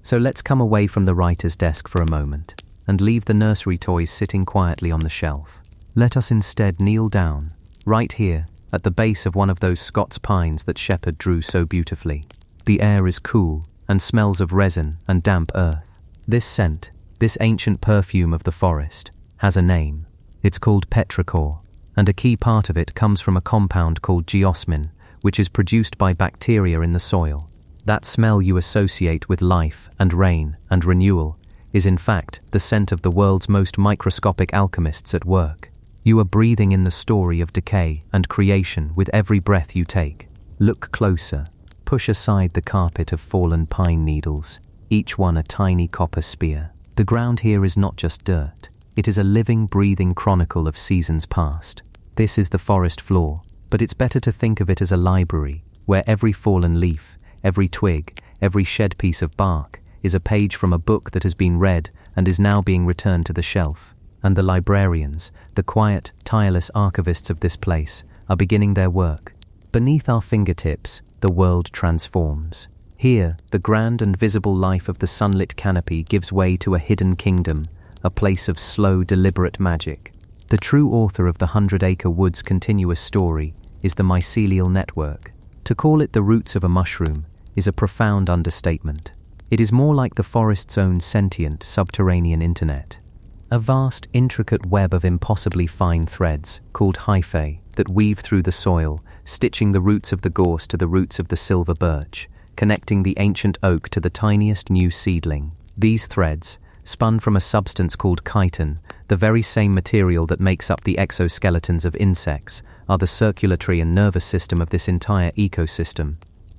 So let's come away from the writer's desk for a moment, and leave the nursery toys sitting quietly on the shelf. Let us instead kneel down, right here, at the base of one of those Scots pines that Shepherd drew so beautifully. The air is cool, and smells of resin and damp earth. This scent, this ancient perfume of the forest, has a name. It's called petrichor, and a key part of it comes from a compound called geosmin, which is produced by bacteria in the soil. That smell you associate with life and rain and renewal is in fact the scent of the world's most microscopic alchemists at work. You are breathing in the story of decay and creation with every breath you take. Look closer. Push aside the carpet of fallen pine needles, each one a tiny copper spear. The ground here is not just dirt. It is a living, breathing chronicle of seasons past. This is the forest floor, but it's better to think of it as a library, where every fallen leaf, every twig, every shed piece of bark is a page from a book that has been read and is now being returned to the shelf. And the librarians, the quiet, tireless archivists of this place, are beginning their work. Beneath our fingertips, the world transforms. Here, the grand and visible life of the sunlit canopy gives way to a hidden kingdom, a place of slow, deliberate magic. The true author of the 100 Acre Wood's continuous story is the mycelial network. To call it the roots of a mushroom is a profound understatement. It is more like the forest's own sentient, subterranean internet. A vast, intricate web of impossibly fine threads, called hyphae, that weave through the soil, stitching the roots of the gorse to the roots of the silver birch, connecting the ancient oak to the tiniest new seedling. These threads, spun from a substance called chitin, the very same material that makes up the exoskeletons of insects, are the circulatory and nervous system of this entire ecosystem.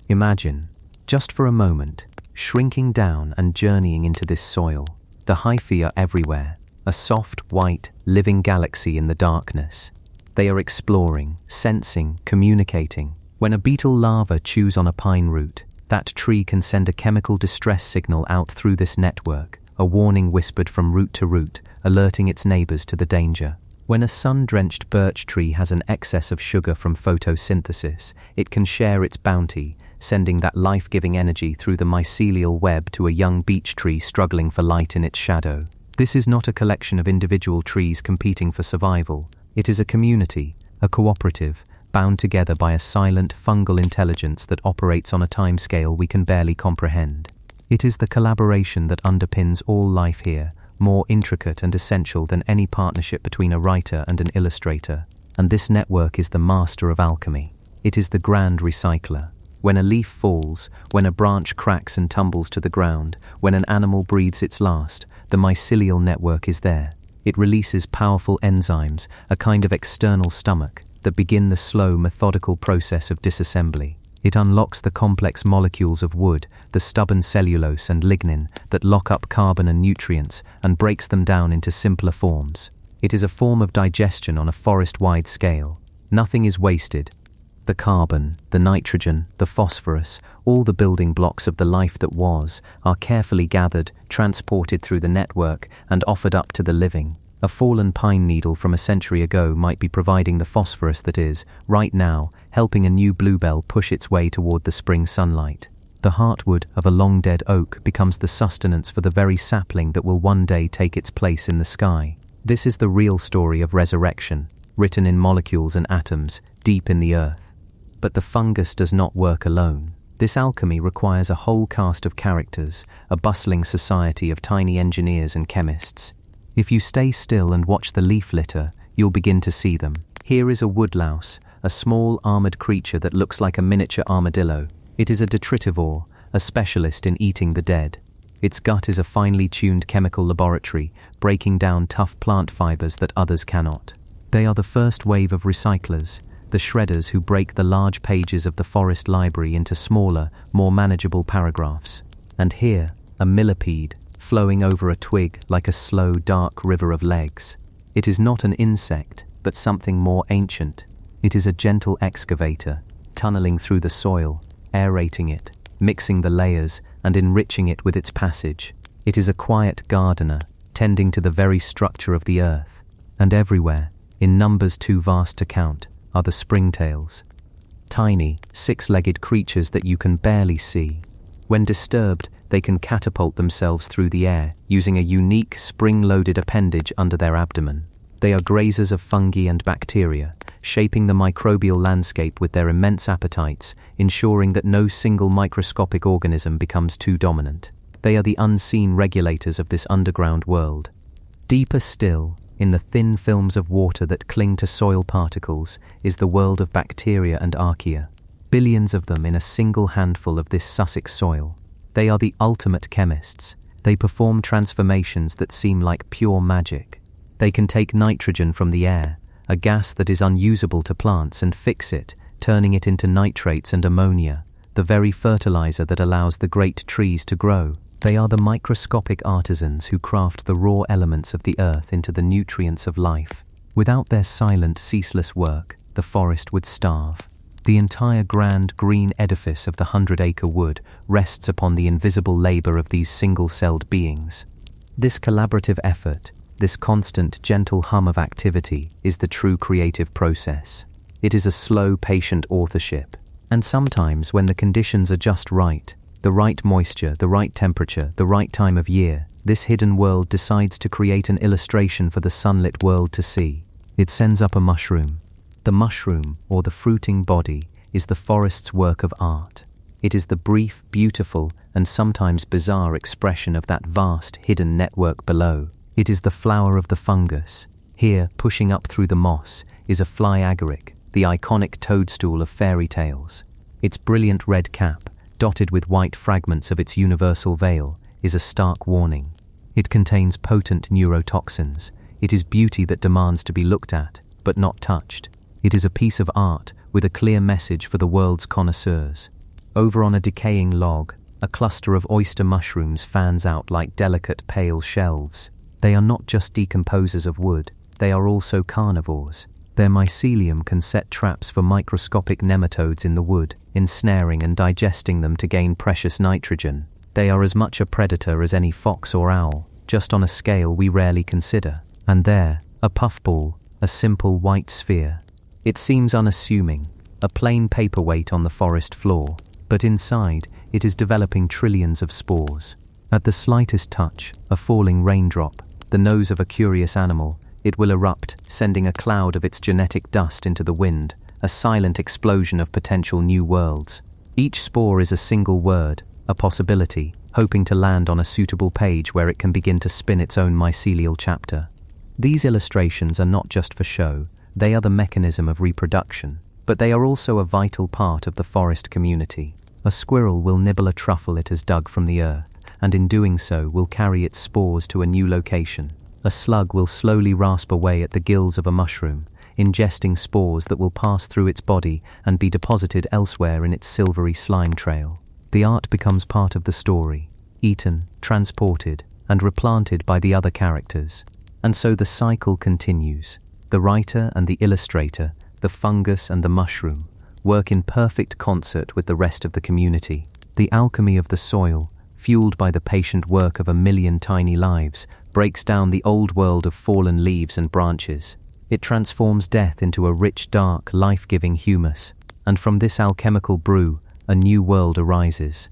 Imagine, just for a moment, shrinking down and journeying into this soil. The hyphae are everywhere, a soft, white, living galaxy in the darkness. They are exploring, sensing, communicating. When a beetle larva chews on a pine root, that tree can send a chemical distress signal out through this network, a warning whispered from root to root, alerting its neighbors to the danger. When a sun-drenched birch tree has an excess of sugar from photosynthesis, it can share its bounty, sending that life-giving energy through the mycelial web to a young beech tree struggling for light in its shadow. This is not a collection of individual trees competing for survival. It is a community, a cooperative, bound together by a silent fungal intelligence that operates on a timescale we can barely comprehend. It is the collaboration that underpins all life here, more intricate and essential than any partnership between a writer and an illustrator. And this network is the master of alchemy. It is the grand recycler. When a leaf falls, when a branch cracks and tumbles to the ground, when an animal breathes its last, the mycelial network is there. It releases powerful enzymes, a kind of external stomach, that begin the slow, methodical process of disassembly. It unlocks the complex molecules of wood, the stubborn cellulose and lignin that lock up carbon and nutrients and breaks them down into simpler forms. It is a form of digestion on a forest-wide scale. Nothing is wasted. The carbon, the nitrogen, the phosphorus, all the building blocks of the life that was, are carefully gathered, transported through the network, and offered up to the living. A fallen pine needle from a century ago might be providing the phosphorus that is, right now, helping a new bluebell push its way toward the spring sunlight. The heartwood of a long-dead oak becomes the sustenance for the very sapling that will one day take its place in the sky. This is the real story of resurrection, written in molecules and atoms, deep in the earth. But the fungus does not work alone. This alchemy requires a whole cast of characters, a bustling society of tiny engineers and chemists. If you stay still and watch the leaf litter, you'll begin to see them. Here is a woodlouse, a small armored creature that looks like a miniature armadillo. It is a detritivore, a specialist in eating the dead. Its gut is a finely tuned chemical laboratory, breaking down tough plant fibers that others cannot. They are the first wave of recyclers, the shredders who break the large pages of the forest library into smaller, more manageable paragraphs. And here, a millipede, flowing over a twig like a slow, dark river of legs. It is not an insect, but something more ancient. It is a gentle excavator, tunneling through the soil, aerating it, mixing the layers, and enriching it with its passage. It is a quiet gardener, tending to the very structure of the earth. And everywhere, in numbers too vast to count, are the springtails. Tiny, six-legged creatures that you can barely see. When disturbed, they can catapult themselves through the air, using a unique spring-loaded appendage under their abdomen. They are grazers of fungi and bacteria, shaping the microbial landscape with their immense appetites, ensuring that no single microscopic organism becomes too dominant. They are the unseen regulators of this underground world. Deeper still, in the thin films of water that cling to soil particles, is the world of bacteria and archaea. Billions of them in a single handful of this Sussex soil. They are the ultimate chemists. They perform transformations that seem like pure magic. They can take nitrogen from the air, a gas that is unusable to plants, and fix it, turning it into nitrates and ammonia, the very fertilizer that allows the great trees to grow. They are the microscopic artisans who craft the raw elements of the earth into the nutrients of life. Without their silent, ceaseless work, the forest would starve. The entire grand green edifice of the 100 Acre Wood rests upon the invisible labor of these single-celled beings. This collaborative effort, this constant, gentle hum of activity, is the true creative process. It is a slow, patient authorship. And sometimes, when the conditions are just right, the right moisture, the right temperature, the right time of year, this hidden world decides to create an illustration for the sunlit world to see. It sends up a mushroom. The mushroom, or the fruiting body, is the forest's work of art. It is the brief, beautiful, and sometimes bizarre expression of that vast, hidden network below. It is the flower of the fungus. Here, pushing up through the moss, is a fly agaric, the iconic toadstool of fairy tales. Its brilliant red cap, dotted with white fragments of its universal veil, is a stark warning. It contains potent neurotoxins. It is beauty that demands to be looked at, but not touched. It is a piece of art with a clear message for the world's connoisseurs. Over on a decaying log, a cluster of oyster mushrooms fans out like delicate pale shelves. They are not just decomposers of wood, they are also carnivores. Their mycelium can set traps for microscopic nematodes in the wood, ensnaring and digesting them to gain precious nitrogen. They are as much a predator as any fox or owl, just on a scale we rarely consider. And there, a puffball, a simple white sphere. It seems unassuming, a plain paperweight on the forest floor, but inside, it is developing trillions of spores. At the slightest touch, a falling raindrop, the nose of a curious animal, it will erupt, sending a cloud of its genetic dust into the wind, a silent explosion of potential new worlds. Each spore is a single word, a possibility, hoping to land on a suitable page where it can begin to spin its own mycelial chapter. These illustrations are not just for show, they are the mechanism of reproduction, but they are also a vital part of the forest community. A squirrel will nibble a truffle it has dug from the earth, and in doing so will carry its spores to a new location. A slug will slowly rasp away at the gills of a mushroom, ingesting spores that will pass through its body and be deposited elsewhere in its silvery slime trail. The art becomes part of the story, eaten, transported, and replanted by the other characters. And so the cycle continues. The writer and the illustrator, the fungus and the mushroom, work in perfect concert with the rest of the community. The alchemy of the soil, fueled by the patient work of a million tiny lives, breaks down the old world of fallen leaves and branches. It transforms death into a rich, dark, life-giving humus, and from this alchemical brew, a new world arises.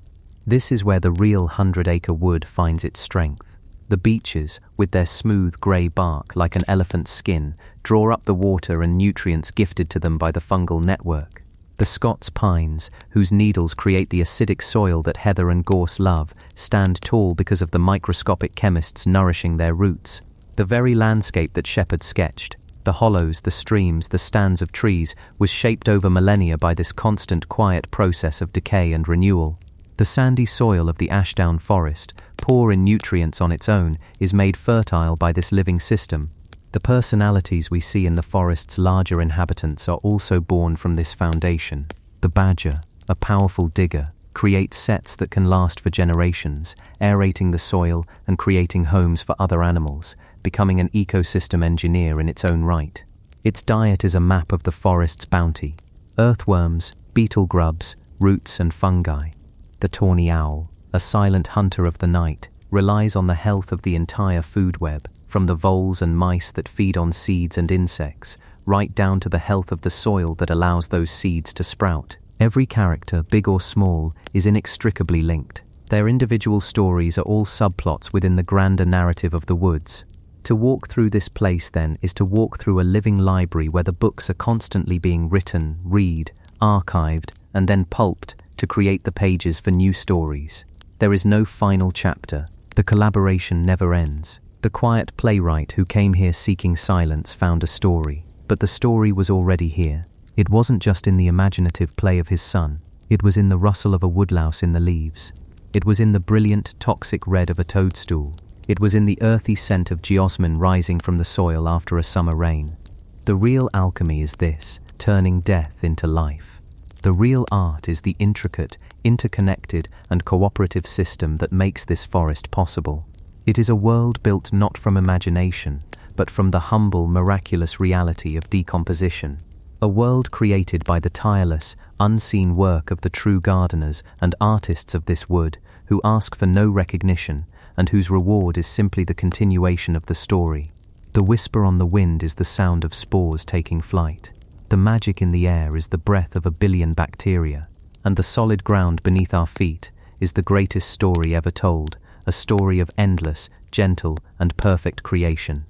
This is where the real 100 Acre Wood finds its strength. The beeches, with their smooth grey bark like an elephant's skin, draw up the water and nutrients gifted to them by the fungal network. The Scots pines, whose needles create the acidic soil that heather and gorse love, stand tall because of the microscopic chemists nourishing their roots. The very landscape that Shepherd sketched, the hollows, the streams, the stands of trees, was shaped over millennia by this constant quiet process of decay and renewal. The sandy soil of the Ashdown Forest, poor in nutrients on its own, is made fertile by this living system. The personalities we see in the forest's larger inhabitants are also born from this foundation. The badger, a powerful digger, creates sets that can last for generations, aerating the soil and creating homes for other animals, becoming an ecosystem engineer in its own right. Its diet is a map of the forest's bounty: earthworms, beetle grubs, roots and fungi. The tawny owl, a silent hunter of the night, relies on the health of the entire food web, from the voles and mice that feed on seeds and insects, right down to the health of the soil that allows those seeds to sprout. Every character, big or small, is inextricably linked. Their individual stories are all subplots within the grander narrative of the woods. To walk through this place, then, is to walk through a living library where the books are constantly being written, read, archived, and then pulped to create the pages for new stories. There is no final chapter. The collaboration never ends. The quiet playwright who came here seeking silence found a story, but the story was already here. It wasn't just in the imaginative play of his son. It was in the rustle of a woodlouse in the leaves. It was in the brilliant, toxic red of a toadstool. It was in the earthy scent of geosmin rising from the soil after a summer rain. The real alchemy is this, turning death into life. The real art is the intricate, interconnected, and cooperative system that makes this forest possible. It is a world built not from imagination, but from the humble, miraculous reality of decomposition. A world created by the tireless, unseen work of the true gardeners and artists of this wood, who ask for no recognition, and whose reward is simply the continuation of the story. The whisper on the wind is the sound of spores taking flight. The magic in the air is the breath of a billion bacteria, and the solid ground beneath our feet is the greatest story ever told, a story of endless, gentle, and perfect creation.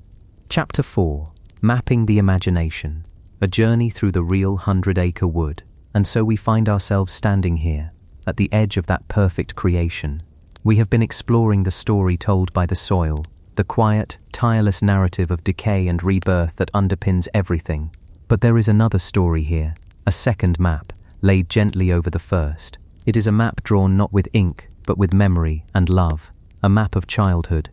Chapter 4. Mapping the Imagination. A journey through the real 100 Acre Wood. And so we find ourselves standing here, at the edge of that perfect creation. We have been exploring the story told by the soil, the quiet, tireless narrative of decay and rebirth that underpins everything. But there is another story here, a second map, laid gently over the first. It is a map drawn not with ink, but with memory and love. A map of childhood.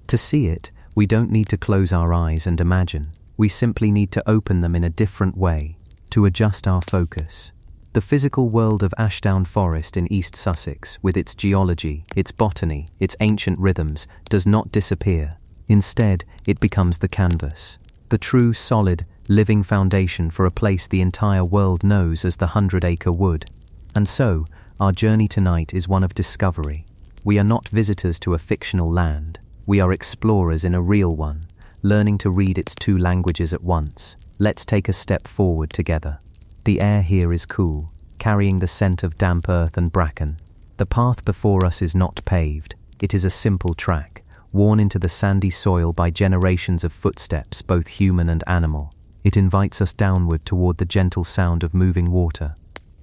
To see it, we don't need to close our eyes and imagine. We simply need to open them in a different way, to adjust our focus. The physical world of Ashdown Forest in East Sussex, with its geology, its botany, its ancient rhythms, does not disappear. Instead, it becomes the canvas. The true, solid, living foundation for a place the entire world knows as the 100 Acre Wood. And so, our journey tonight is one of discovery. We are not visitors to a fictional land. We are explorers in a real one, learning to read its two languages at once. Let's take a step forward together. The air here is cool, carrying the scent of damp earth and bracken. The path before us is not paved. It is a simple track, worn into the sandy soil by generations of footsteps, both human and animal. It invites us downward toward the gentle sound of moving water.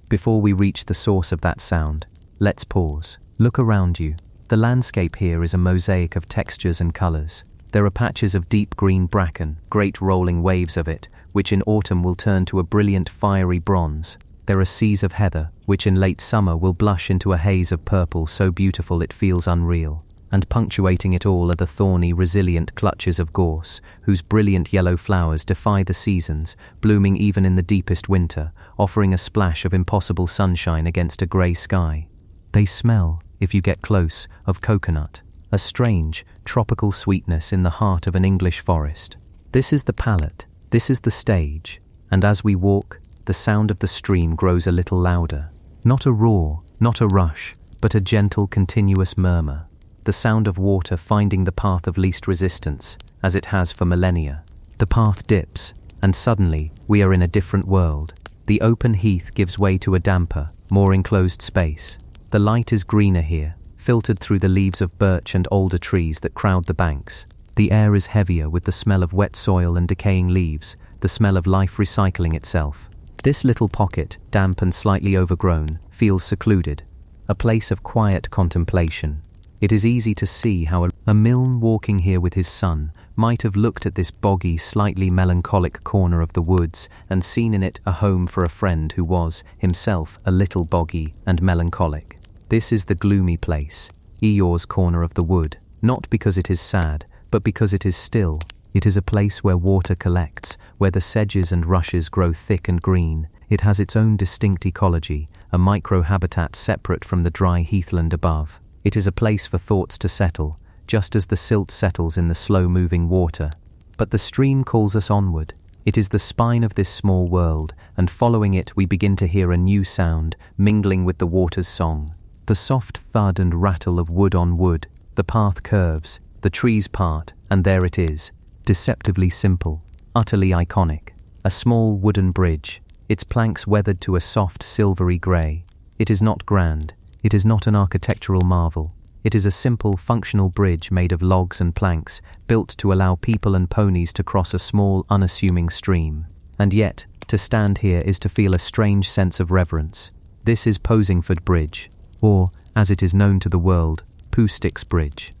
Before we reach the source of that sound, let's pause. Look around you. The landscape here is a mosaic of textures and colors. There are patches of deep green bracken, great rolling waves of it, which in autumn will turn to a brilliant fiery bronze. There are seas of heather, which in late summer will blush into a haze of purple so beautiful it feels unreal. And punctuating it all are the thorny, resilient clutches of gorse, whose brilliant yellow flowers defy the seasons, blooming even in the deepest winter, offering a splash of impossible sunshine against a grey sky. They smell, if you get close, of coconut, a strange, tropical sweetness in the heart of an English forest. This is the palette, this is the stage, and as we walk, the sound of the stream grows a little louder. Not a roar, not a rush, but a gentle, continuous murmur. The sound of water finding the path of least resistance, as it has for millennia. The path dips, and suddenly, we are in a different world. The open heath gives way to a damper, more enclosed space. The light is greener here, filtered through the leaves of birch and alder trees that crowd the banks. The air is heavier with the smell of wet soil and decaying leaves, the smell of life recycling itself. This little pocket, damp and slightly overgrown, feels secluded, a place of quiet contemplation. It is easy to see how a Milne walking here with his son might have looked at this boggy, slightly melancholic corner of the woods and seen in it a home for a friend who was, himself, a little boggy and melancholic. This is the gloomy place, Eeyore's corner of the wood, not because it is sad, but because it is still. It is a place where water collects, where the sedges and rushes grow thick and green. It has its own distinct ecology, a micro-habitat separate from the dry heathland above. It is a place for thoughts to settle, just as the silt settles in the slow-moving water. But the stream calls us onward. It is the spine of this small world, and following it we begin to hear a new sound, mingling with the water's song. The soft thud and rattle of wood on wood. The path curves, the trees part, and there it is, deceptively simple, utterly iconic. A small wooden bridge, its planks weathered to a soft silvery grey. It is not grand. It is not an architectural marvel. It is a simple, functional bridge made of logs and planks, built to allow people and ponies to cross a small, unassuming stream. And yet, to stand here is to feel a strange sense of reverence. This is Posingford Bridge, or, as it is known to the world, Pooh Sticks Bridge.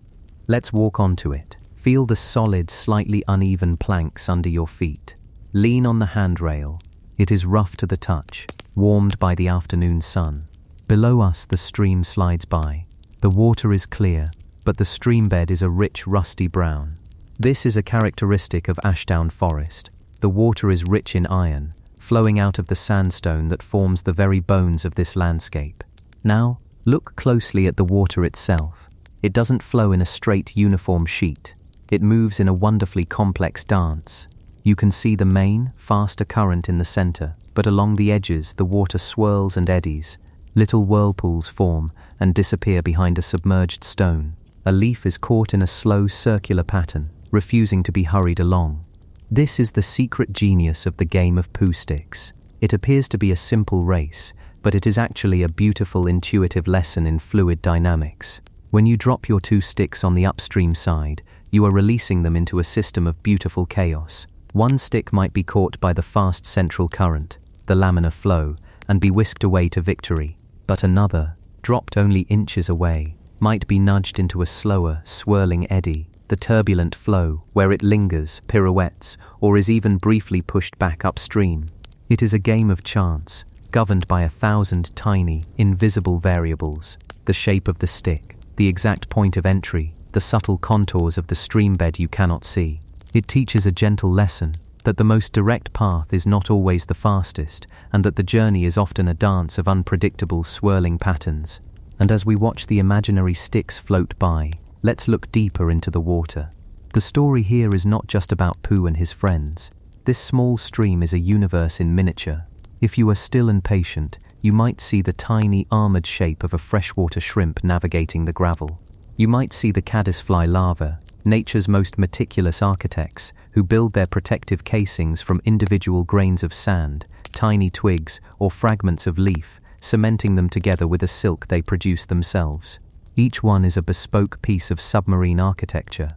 Let's walk onto it. Feel the solid, slightly uneven planks under your feet. Lean on the handrail. It is rough to the touch, warmed by the afternoon sun. Below us the stream slides by. The water is clear, but the stream bed is a rich rusty brown. This is a characteristic of Ashdown Forest. The water is rich in iron, flowing out of the sandstone that forms the very bones of this landscape. Now, look closely at the water itself. It doesn't flow in a straight, uniform sheet. It moves in a wonderfully complex dance. You can see the main, faster current in the center, but along the edges the water swirls and eddies. Little whirlpools form and disappear behind a submerged stone. A leaf is caught in a slow circular pattern, refusing to be hurried along. This is the secret genius of the game of Pooh Sticks. It appears to be a simple race, but it is actually a beautiful, intuitive lesson in fluid dynamics. When you drop your two sticks on the upstream side, you are releasing them into a system of beautiful chaos. One stick might be caught by the fast central current, the laminar flow, and be whisked away to victory. But another, dropped only inches away, might be nudged into a slower, swirling eddy, the turbulent flow, where it lingers, pirouettes, or is even briefly pushed back upstream. It is a game of chance, governed by 1,000 tiny, invisible variables: the shape of the stick, the exact point of entry, the subtle contours of the stream bed you cannot see. It teaches a gentle lesson, that the most direct path is not always the fastest, and that the journey is often a dance of unpredictable swirling patterns. And as we watch the imaginary sticks float by, let's look deeper into the water. The story here is not just about Pooh and his friends. This small stream is a universe in miniature. If you are still and patient, you might see the tiny armored shape of a freshwater shrimp navigating the gravel. You might see the caddisfly larvae, nature's most meticulous architects, who build their protective casings from individual grains of sand, tiny twigs, or fragments of leaf, cementing them together with a silk they produce themselves. Each one is a bespoke piece of submarine architecture.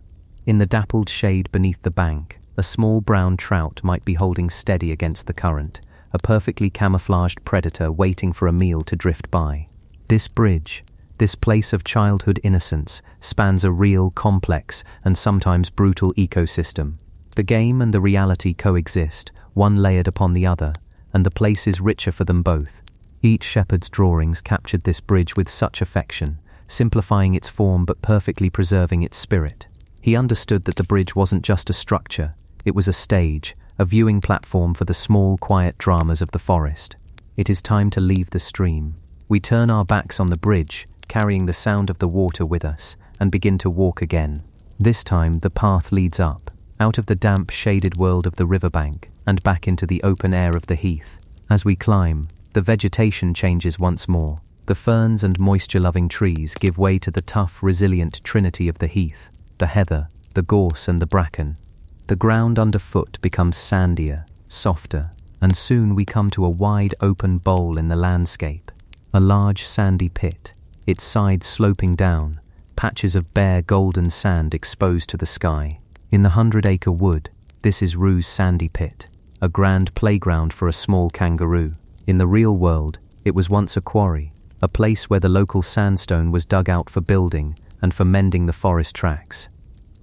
In the dappled shade beneath the bank, a small brown trout might be holding steady against the current, a perfectly camouflaged predator waiting for a meal to drift by. This bridge, this place of childhood innocence, spans a real, complex, and sometimes brutal ecosystem. The game and the reality coexist, one layered upon the other, and the place is richer for them both. Each shepherd's drawings captured this bridge with such affection, simplifying its form but perfectly preserving its spirit. He understood that the bridge wasn't just a structure, it was a stage, a viewing platform for the small, quiet dramas of the forest. It is time to leave the stream. We turn our backs on the bridge, carrying the sound of the water with us, and begin to walk again. This time the path leads up, out of the damp, shaded world of the riverbank, and back into the open air of the heath. As we climb, the vegetation changes once more. The ferns and moisture-loving trees give way to the tough, resilient trinity of the heath, the heather, the gorse and the bracken. The ground underfoot becomes sandier, softer, and soon we come to a wide open bowl in the landscape. A large sandy pit, its sides sloping down, patches of bare golden sand exposed to the sky. In the 100 Acre Wood, this is Rue's sandy pit, a grand playground for a small kangaroo. In the real world, it was once a quarry, a place where the local sandstone was dug out for building and for mending the forest tracks.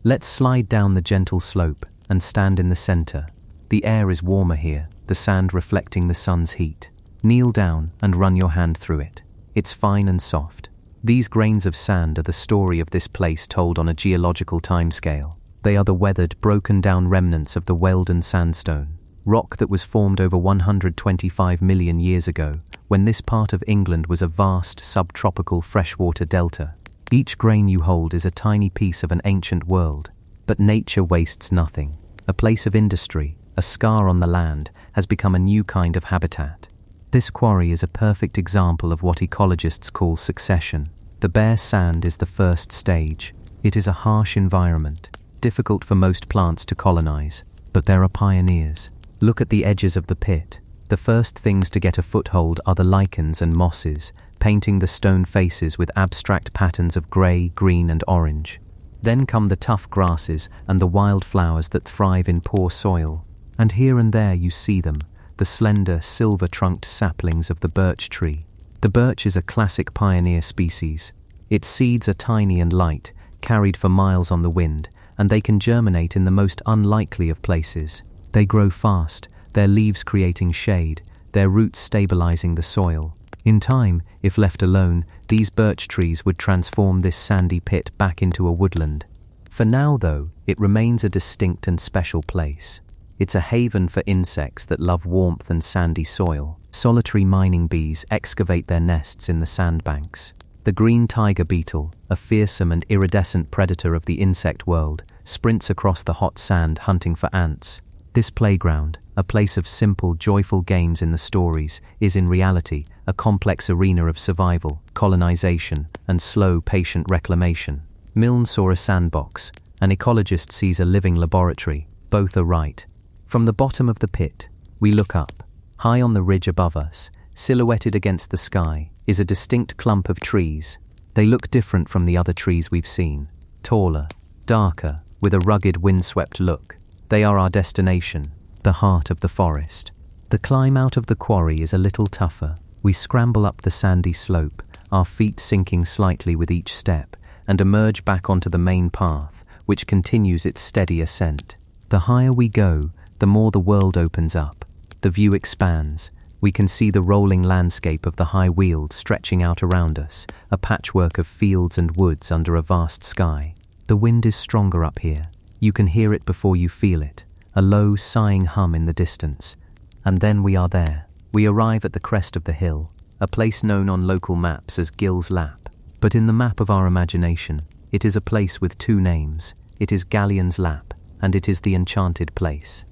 Let's slide down the gentle slope and stand in the center. The air is warmer here, the sand reflecting the sun's heat. Kneel down and run your hand through it. It's fine and soft. These grains of sand are the story of this place told on a geological timescale. They are the weathered, broken-down remnants of the Wealden sandstone, rock that was formed over 125 million years ago, when this part of England was a vast, subtropical freshwater delta. Each grain you hold is a tiny piece of an ancient world, but nature wastes nothing. A place of industry, a scar on the land, has become a new kind of habitat. This quarry is a perfect example of what ecologists call succession. The bare sand is the first stage. It is a harsh environment, difficult for most plants to colonize, but there are pioneers. Look at the edges of the pit. The first things to get a foothold are the lichens and mosses, painting the stone faces with abstract patterns of grey, green and orange. Then come the tough grasses and the wild flowers that thrive in poor soil. And here and there you see them, the slender, silver-trunked saplings of the birch tree. The birch is a classic pioneer species. Its seeds are tiny and light, carried for miles on the wind, and they can germinate in the most unlikely of places. They grow fast, their leaves creating shade, their roots stabilizing the soil. In time, if left alone, these birch trees would transform this sandy pit back into a woodland. For now, though, it remains a distinct and special place. It's a haven for insects that love warmth and sandy soil. Solitary mining bees excavate their nests in the sandbanks. The green tiger beetle, a fearsome and iridescent predator of the insect world, sprints across the hot sand hunting for ants. This playground, a place of simple, joyful games in the stories, is in reality a complex arena of survival, colonization, and slow, patient reclamation. Milne saw a sandbox. An ecologist sees a living laboratory. Both are right. From the bottom of the pit, we look up. High on the ridge above us, silhouetted against the sky, is a distinct clump of trees. They look different from the other trees we've seen. Taller, darker, with a rugged, windswept look. They are our destination, the heart of the forest. The climb out of the quarry is a little tougher. We scramble up the sandy slope, our feet sinking slightly with each step, and emerge back onto the main path, which continues its steady ascent. The higher we go, the more the world opens up. The view expands. We can see the rolling landscape of the high weald stretching out around us, a patchwork of fields and woods under a vast sky. The wind is stronger up here. You can hear it before you feel it, a low, sighing hum in the distance. And then we are there. We arrive at the crest of the hill, a place known on local maps as Gill's Lap. But in the map of our imagination, it is a place with two names. It is Galleon's Lap, and it is the enchanted place.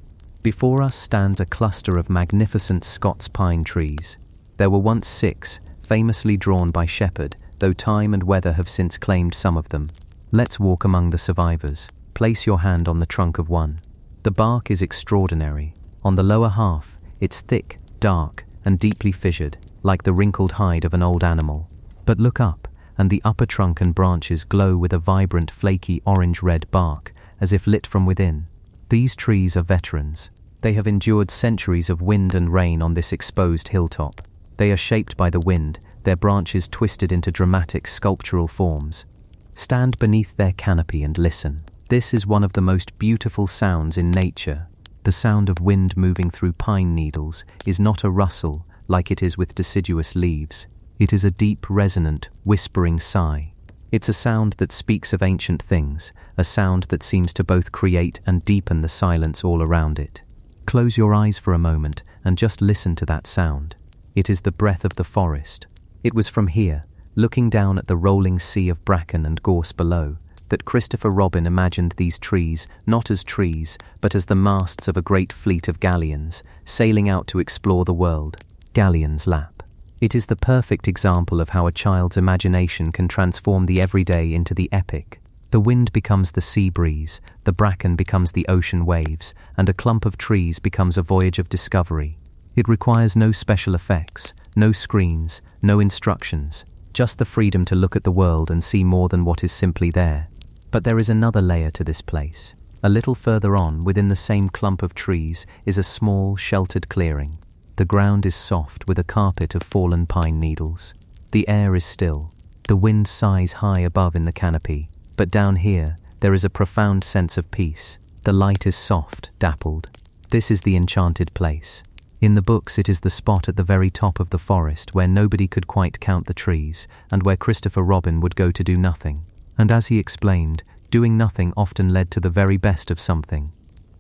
Before us stands a cluster of magnificent Scots pine trees. There were once 6, famously drawn by Shepherd, though time and weather have since claimed some of them. Let's walk among the survivors. Place your hand on the trunk of one. The bark is extraordinary. On the lower half, it's thick, dark, and deeply fissured, like the wrinkled hide of an old animal. But look up, and the upper trunk and branches glow with a vibrant, flaky orange-red bark, as if lit from within. These trees are veterans. They have endured centuries of wind and rain on this exposed hilltop. They are shaped by the wind, their branches twisted into dramatic sculptural forms. Stand beneath their canopy and listen. This is one of the most beautiful sounds in nature. The sound of wind moving through pine needles is not a rustle like it is with deciduous leaves. It is a deep, resonant, whispering sigh. It's a sound that speaks of ancient things, a sound that seems to both create and deepen the silence all around it. Close your eyes for a moment and just listen to that sound. It is the breath of the forest. It was from here, looking down at the rolling sea of bracken and gorse below, that Christopher Robin imagined these trees not as trees, but as the masts of a great fleet of galleons, sailing out to explore the world. Galleon's Lap. It is the perfect example of how a child's imagination can transform the everyday into the epic. The wind becomes the sea breeze, the bracken becomes the ocean waves, and a clump of trees becomes a voyage of discovery. It requires no special effects, no screens, no instructions, just the freedom to look at the world and see more than what is simply there. But there is another layer to this place. A little further on, within the same clump of trees, is a small, sheltered clearing. The ground is soft with a carpet of fallen pine needles. The air is still. The wind sighs high above in the canopy, but down here, there is a profound sense of peace. The light is soft, dappled. This is the enchanted place. In the books, it is the spot at the very top of the forest where nobody could quite count the trees, and where Christopher Robin would go to do nothing. And as he explained, doing nothing often led to the very best of something.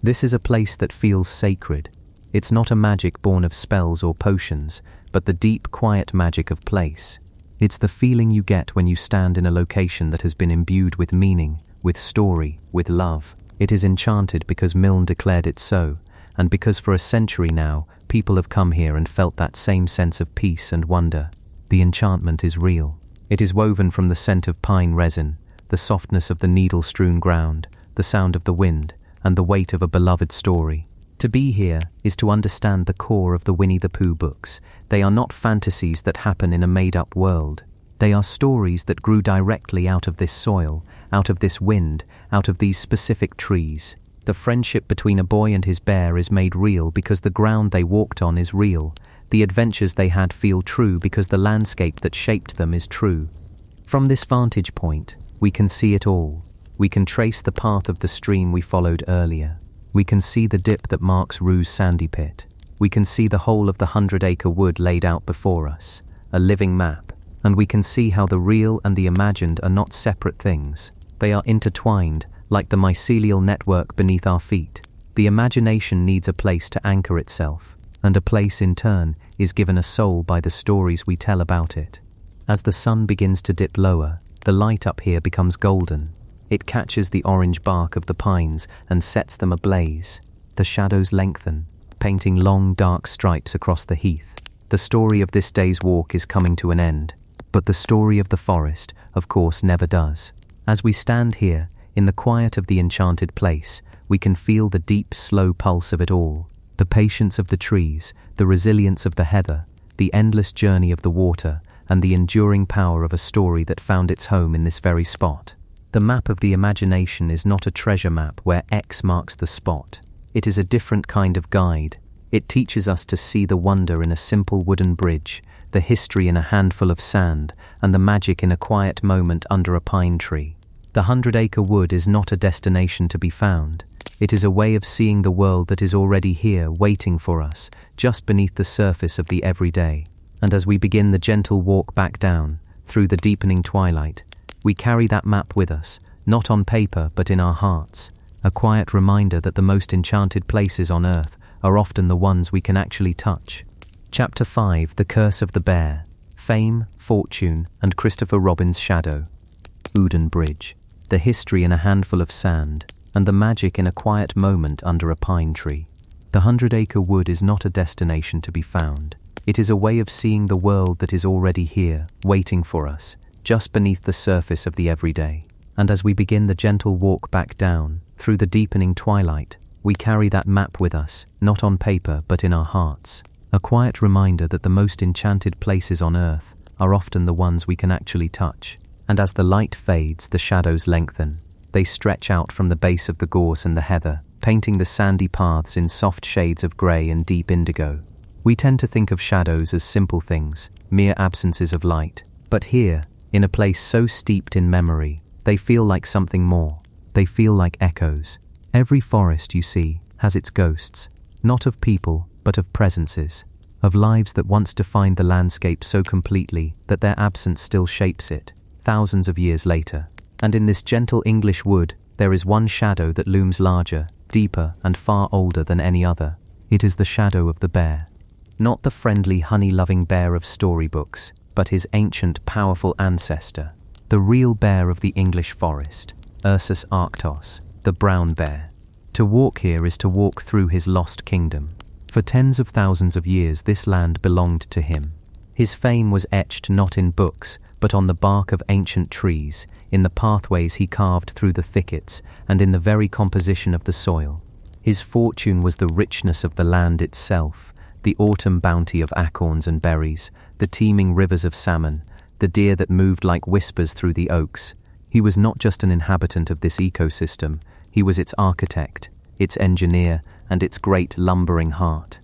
This is a place that feels sacred. It's not a magic born of spells or potions, but the deep, quiet magic of place. It's the feeling you get when you stand in a location that has been imbued with meaning, with story, with love. It is enchanted because Milne declared it so, and because for a century now, people have come here and felt that same sense of peace and wonder. The enchantment is real. It is woven from the scent of pine resin, the softness of the needle-strewn ground, the sound of the wind, and the weight of a beloved story. To be here is to understand the core of the Winnie-the-Pooh books. They are not fantasies that happen in a made-up world. They are stories that grew directly out of this soil, out of this wind, out of these specific trees. The friendship between a boy and his bear is made real because the ground they walked on is real. The adventures they had feel true because the landscape that shaped them is true. From this vantage point, we can see it all. We can trace the path of the stream we followed earlier. We can see the dip that marks Rue's sandy pit. We can see the whole of the 100 Acre Wood laid out before us, a living map. And we can see how the real and the imagined are not separate things. They are intertwined, like the mycelial network beneath our feet. The imagination needs a place to anchor itself, and a place, in turn, is given a soul by the stories we tell about it. As the sun begins to dip lower, the light up here becomes golden. It catches the orange bark of the pines and sets them ablaze. The shadows lengthen, painting long, dark stripes across the heath. The story of this day's walk is coming to an end, but the story of the forest, of course, never does. As we stand here, in the quiet of the enchanted place, we can feel the deep, slow pulse of it all. The patience of the trees, the resilience of the heather, the endless journey of the water, and the enduring power of a story that found its home in this very spot. The map of the imagination is not a treasure map where X marks the spot. It is a different kind of guide. It teaches us to see the wonder in a simple wooden bridge, the history in a handful of sand, and the magic in a quiet moment under a pine tree. The 100 Acre Wood is not a destination to be found. It is a way of seeing the world that is already here, waiting for us, just beneath the surface of the everyday. And as we begin the gentle walk back down, through the deepening twilight, we carry that map with us, not on paper but in our hearts, a quiet reminder that the most enchanted places on earth are often the ones we can actually touch. Chapter 5: The Curse of the Bear. Fame, Fortune, and Christopher Robin's Shadow. Uden Bridge. The history in a handful of sand, and the magic in a quiet moment under a pine tree. The 100 Acre Wood is not a destination to be found. It is a way of seeing the world that is already here, waiting for us, just beneath the surface of the everyday. And as we begin the gentle walk back down, through the deepening twilight, we carry that map with us, not on paper but in our hearts. A quiet reminder that the most enchanted places on earth are often the ones we can actually touch. And as the light fades, the shadows lengthen. They stretch out from the base of the gorse and the heather, painting the sandy paths in soft shades of grey and deep indigo. We tend to think of shadows as simple things, mere absences of light. But here, in a place so steeped in memory, they feel like something more. They feel like echoes. Every forest, you see, has its ghosts, not of people, but of presences, of lives that once defined the landscape so completely that their absence still shapes it, thousands of years later. And in this gentle English wood, there is one shadow that looms larger, deeper, and far older than any other. It is the shadow of the bear. Not the friendly, honey-loving bear of storybooks, but his ancient, powerful ancestor, the real bear of the English forest, Ursus arctos, the brown bear. To walk here is to walk through his lost kingdom. For tens of thousands of years this land belonged to him. His fame was etched not in books, but on the bark of ancient trees, in the pathways he carved through the thickets, and in the very composition of the soil. His fortune was the richness of the land itself, the autumn bounty of acorns and berries, the teeming rivers of salmon, the deer that moved like whispers through the oaks. He was not just an inhabitant of this ecosystem, he was its architect, its engineer, and its great lumbering heart.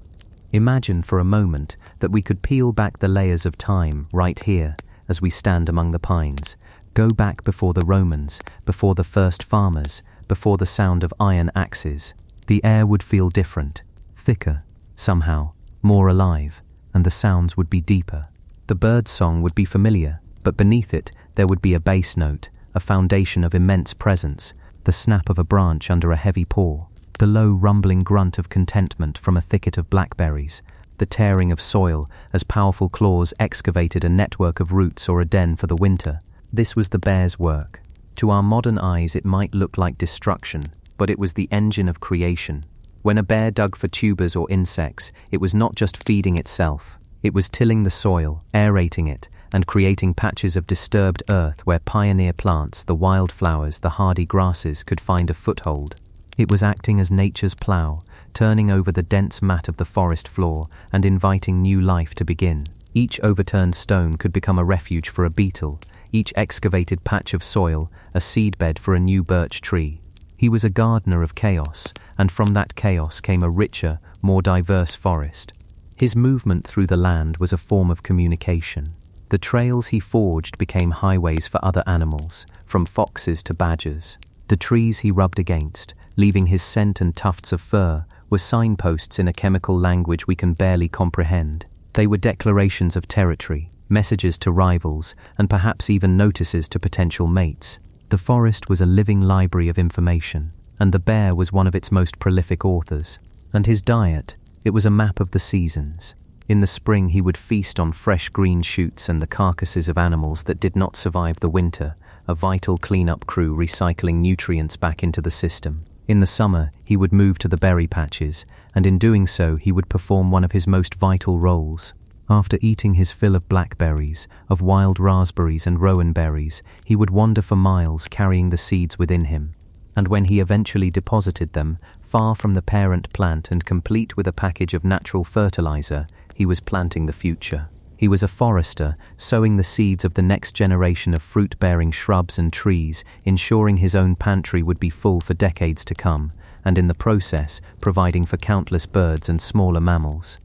Imagine for a moment that we could peel back the layers of time right here as we stand among the pines, go back before the Romans, before the first farmers, before the sound of iron axes. The air would feel different, thicker, somehow, more alive, and the sounds would be deeper. The bird's song would be familiar, but beneath it there would be a bass note, a foundation of immense presence, the snap of a branch under a heavy paw, the low rumbling grunt of contentment from a thicket of blackberries, the tearing of soil as powerful claws excavated a network of roots or a den for the winter. This was the bear's work. To our modern eyes it might look like destruction, but it was the engine of creation. When a bear dug for tubers or insects, it was not just feeding itself. It was tilling the soil, aerating it, and creating patches of disturbed earth where pioneer plants, the wildflowers, the hardy grasses could find a foothold. It was acting as nature's plough, turning over the dense mat of the forest floor and inviting new life to begin. Each overturned stone could become a refuge for a beetle, each excavated patch of soil a seedbed for a new birch tree. He was a gardener of chaos, and from that chaos came a richer, more diverse forest. His movement through the land was a form of communication. The trails he forged became highways for other animals, from foxes to badgers. The trees he rubbed against, leaving his scent and tufts of fur, were signposts in a chemical language we can barely comprehend. They were declarations of territory, messages to rivals, and perhaps even notices to potential mates. The forest was a living library of information, and the bear was one of its most prolific authors. And his diet, it was a map of the seasons. In the spring he would feast on fresh green shoots and the carcasses of animals that did not survive the winter, a vital cleanup crew recycling nutrients back into the system. In the summer, he would move to the berry patches, and in doing so he would perform one of his most vital roles. After eating his fill of blackberries, of wild raspberries and rowan berries, he would wander for miles carrying the seeds within him. And when he eventually deposited them, far from the parent plant and complete with a package of natural fertilizer, he was planting the future. He was a forester, sowing the seeds of the next generation of fruit-bearing shrubs and trees, ensuring his own pantry would be full for decades to come, and in the process, providing for countless birds and smaller mammals.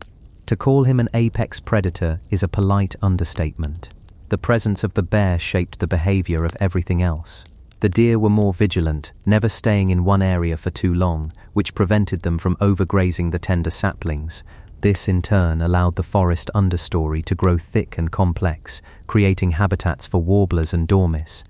To call him an apex predator is a polite understatement. The presence of the bear shaped the behavior of everything else. The deer were more vigilant, never staying in one area for too long, which prevented them from overgrazing the tender saplings. This, in turn, allowed the forest understory to grow thick and complex, creating habitats for warblers and dormice.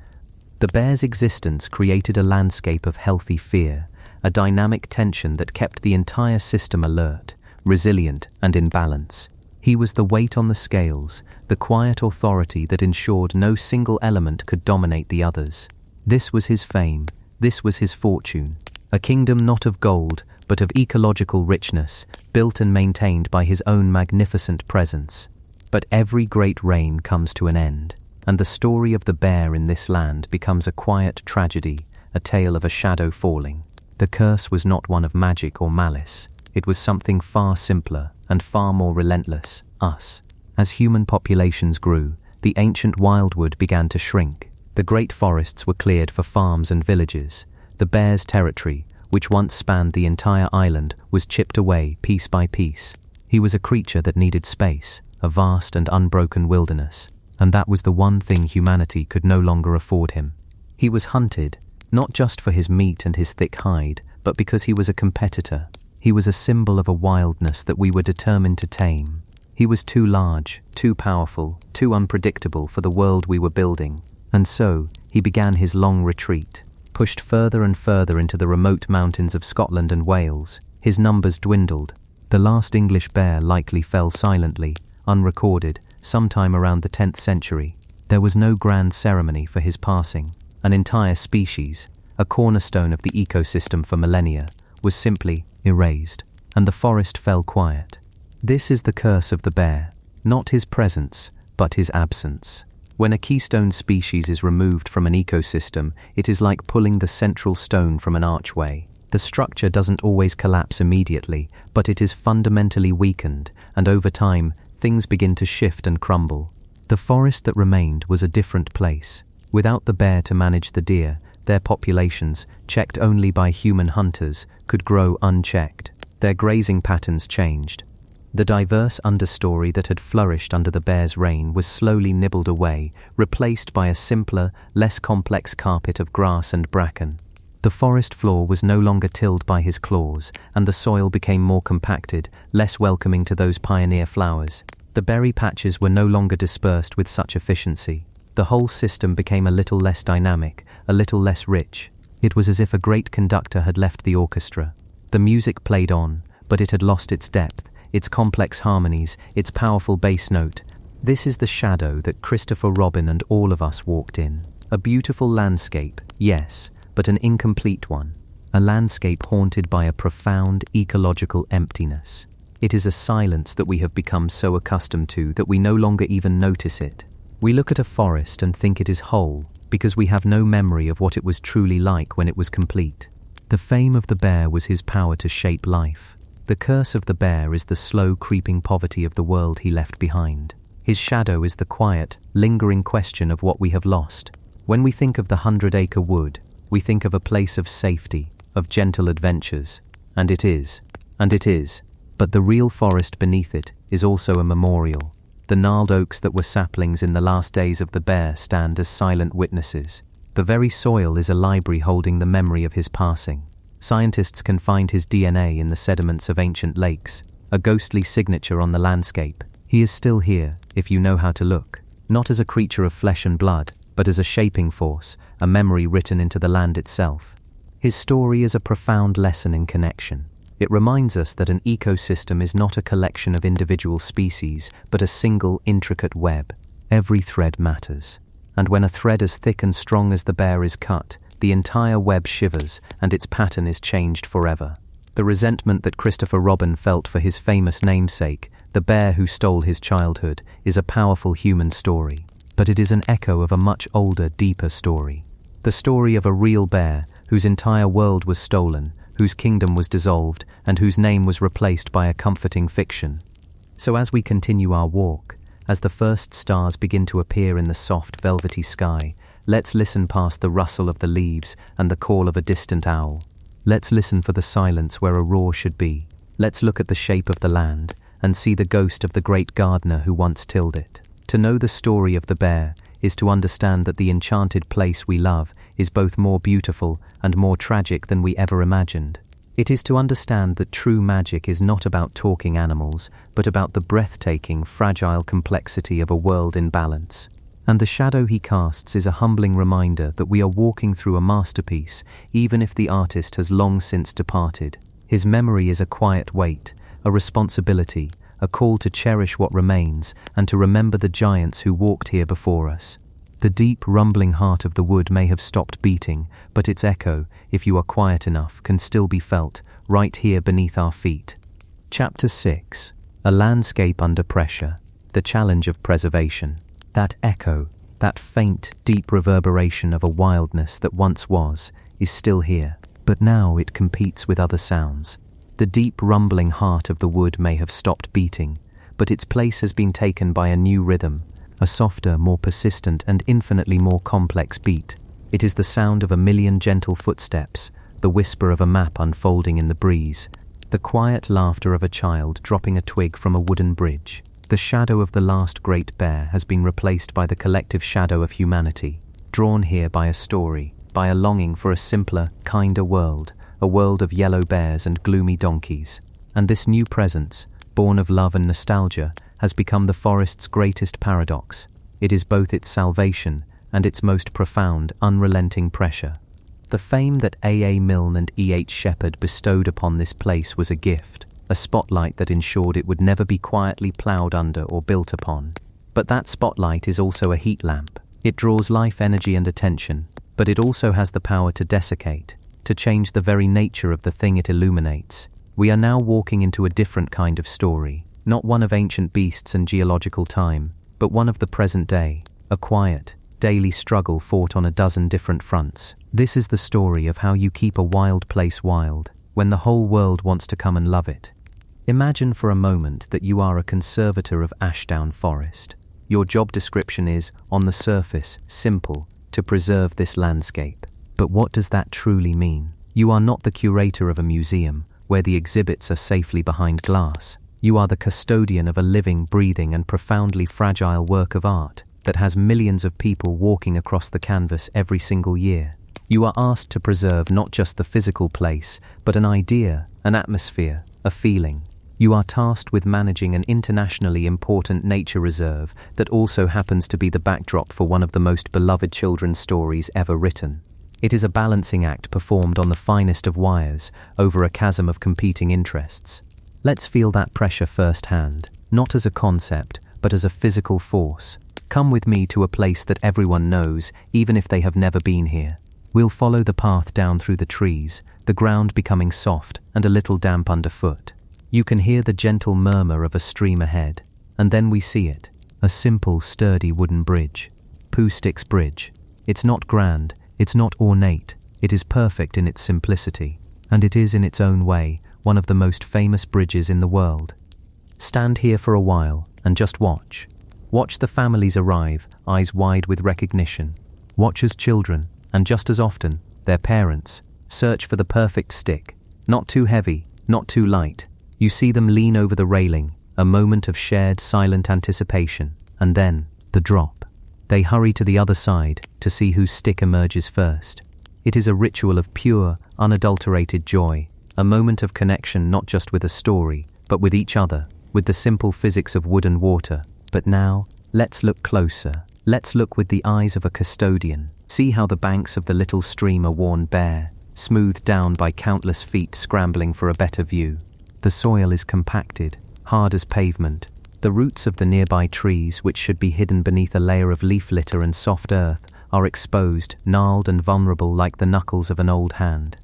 The bear's existence created a landscape of healthy fear, a dynamic tension that kept the entire system alert, resilient, and in balance. He was the weight on the scales, the quiet authority that ensured no single element could dominate the others. This was his fame, this was his fortune. A kingdom not of gold, but of ecological richness, built and maintained by his own magnificent presence. But every great reign comes to an end, and the story of the bear in this land becomes a quiet tragedy, a tale of a shadow falling. The curse was not one of magic or malice. It was something far simpler and far more relentless, us. As human populations grew, the ancient wildwood began to shrink. The great forests were cleared for farms and villages. The bear's territory, which once spanned the entire island, was chipped away piece by piece. He was a creature that needed space, a vast and unbroken wilderness, and that was the one thing humanity could no longer afford him. He was hunted, not just for his meat and his thick hide, but because he was a competitor. He was a symbol of a wildness that we were determined to tame. He was too large, too powerful, too unpredictable for the world we were building, and so he began his long retreat. Pushed further and further into the remote mountains of Scotland and Wales, his numbers dwindled. The last English bear likely fell silently, unrecorded, sometime around the 10th century. There was no grand ceremony for his passing. An entire species, a cornerstone of the ecosystem for millennia, was simply erased, and the forest fell quiet. This is the curse of the bear, not his presence, but his absence. When a keystone species is removed from an ecosystem, it is like pulling the central stone from an archway. The structure doesn't always collapse immediately, but it is fundamentally weakened, and over time, things begin to shift and crumble. The forest that remained was a different place. Without the bear to manage the deer, their populations, checked only by human hunters, could grow unchecked. Their grazing patterns changed. The diverse understory that had flourished under the bear's reign was slowly nibbled away, replaced by a simpler, less complex carpet of grass and bracken. The forest floor was no longer tilled by his claws, and the soil became more compacted, less welcoming to those pioneer flowers. The berry patches were no longer dispersed with such efficiency. The whole system became a little less dynamic, a little less rich. It was as if a great conductor had left the orchestra. The music played on, but it had lost its depth, its complex harmonies, its powerful bass note. This is the shadow that Christopher Robin and all of us walked in. A beautiful landscape, yes, but an incomplete one. A landscape haunted by a profound ecological emptiness. It is a silence that we have become so accustomed to that we no longer even notice it. We look at a forest and think it is whole, because we have no memory of what it was truly like when it was complete. The fame of the bear was his power to shape life. The curse of the bear is the slow creeping poverty of the world he left behind. His shadow is the quiet, lingering question of what we have lost. When we think of the 100 Acre Wood, we think of a place of safety, of gentle adventures. And it is. But the real forest beneath it is also a memorial. The gnarled oaks that were saplings in the last days of the bear stand as silent witnesses. The very soil is a library holding the memory of his passing. Scientists can find his DNA in the sediments of ancient lakes, a ghostly signature on the landscape. He is still here, if you know how to look, not as a creature of flesh and blood, but as a shaping force, a memory written into the land itself. His story is a profound lesson in connection. It reminds us that an ecosystem is not a collection of individual species, but a single, intricate web. Every thread matters. And when a thread as thick and strong as the bear is cut, the entire web shivers, and its pattern is changed forever. The resentment that Christopher Robin felt for his famous namesake, the bear who stole his childhood, is a powerful human story. But it is an echo of a much older, deeper story. The story of a real bear whose entire world was stolen, whose kingdom was dissolved, and whose name was replaced by a comforting fiction. So as we continue our walk, as the first stars begin to appear in the soft, velvety sky, let's listen past the rustle of the leaves and the call of a distant owl. Let's listen for the silence where a roar should be. Let's look at the shape of the land and see the ghost of the great gardener who once tilled it. To know the story of the bear is to understand that the enchanted place we love is both more beautiful and more tragic than we ever imagined. It is to understand that true magic is not about talking animals, but about the breathtaking, fragile complexity of a world in balance. And the shadow he casts is a humbling reminder that we are walking through a masterpiece, even if the artist has long since departed. His memory is a quiet weight, a responsibility, a call to cherish what remains and to remember the giants who walked here before us. The deep, rumbling heart of the wood may have stopped beating, but its echo, if you are quiet enough, can still be felt, right here beneath our feet. Chapter 6. A landscape under pressure. The challenge of preservation. That echo, that faint, deep reverberation of a wildness that once was, is still here, but now it competes with other sounds. The deep, rumbling heart of the wood may have stopped beating, but its place has been taken by a new rhythm, a softer, more persistent and infinitely more complex beat. It is the sound of a million gentle footsteps, the whisper of a map unfolding in the breeze, the quiet laughter of a child dropping a twig from a wooden bridge. The shadow of the last great bear has been replaced by the collective shadow of humanity, drawn here by a story, by a longing for a simpler, kinder world, a world of yellow bears and gloomy donkeys. And this new presence, born of love and nostalgia, has become the forest's greatest paradox. It is both its salvation and its most profound, unrelenting pressure. The fame that A. Milne and E. H. Shepherd bestowed upon this place was a gift, a spotlight that ensured it would never be quietly ploughed under or built upon. But that spotlight is also a heat lamp. It draws life, energy and attention, but it also has the power to desiccate, to change the very nature of the thing it illuminates. We are now walking into a different kind of story, not one of ancient beasts and geological time, but one of the present day, a quiet, daily struggle fought on a dozen different fronts. This is the story of how you keep a wild place wild, when the whole world wants to come and love it. Imagine for a moment that you are a conservator of Ashdown Forest. Your job description is, on the surface, simple, to preserve this landscape. But what does that truly mean? You are not the curator of a museum, where the exhibits are safely behind glass. You are the custodian of a living, breathing and profoundly fragile work of art that has millions of people walking across the canvas every single year. You are asked to preserve not just the physical place, but an idea, an atmosphere, a feeling. You are tasked with managing an internationally important nature reserve that also happens to be the backdrop for one of the most beloved children's stories ever written. It is a balancing act performed on the finest of wires over a chasm of competing interests. Let's feel that pressure firsthand, not as a concept, but as a physical force. Come with me to a place that everyone knows, even if they have never been here. We'll follow the path down through the trees, the ground becoming soft and a little damp underfoot. You can hear the gentle murmur of a stream ahead, and then we see it, a simple, sturdy wooden bridge. Pooh Stick's Bridge. It's not grand, it's not ornate, it is perfect in its simplicity, and it is in its own way one of the most famous bridges in the world. Stand here for a while and just watch. Watch the families arrive, eyes wide with recognition. Watch as children, and just as often, their parents, search for the perfect stick. Not too heavy, not too light. You see them lean over the railing, a moment of shared silent anticipation, and then, the drop. They hurry to the other side to see whose stick emerges first. It is a ritual of pure, unadulterated joy, a moment of connection not just with a story, but with each other, with the simple physics of wood and water. But now, let's look closer. Let's look with the eyes of a custodian. See how the banks of the little stream are worn bare, smoothed down by countless feet scrambling for a better view. The soil is compacted, hard as pavement. The roots of the nearby trees, which should be hidden beneath a layer of leaf litter and soft earth, are exposed, gnarled and vulnerable like the knuckles of an old hand.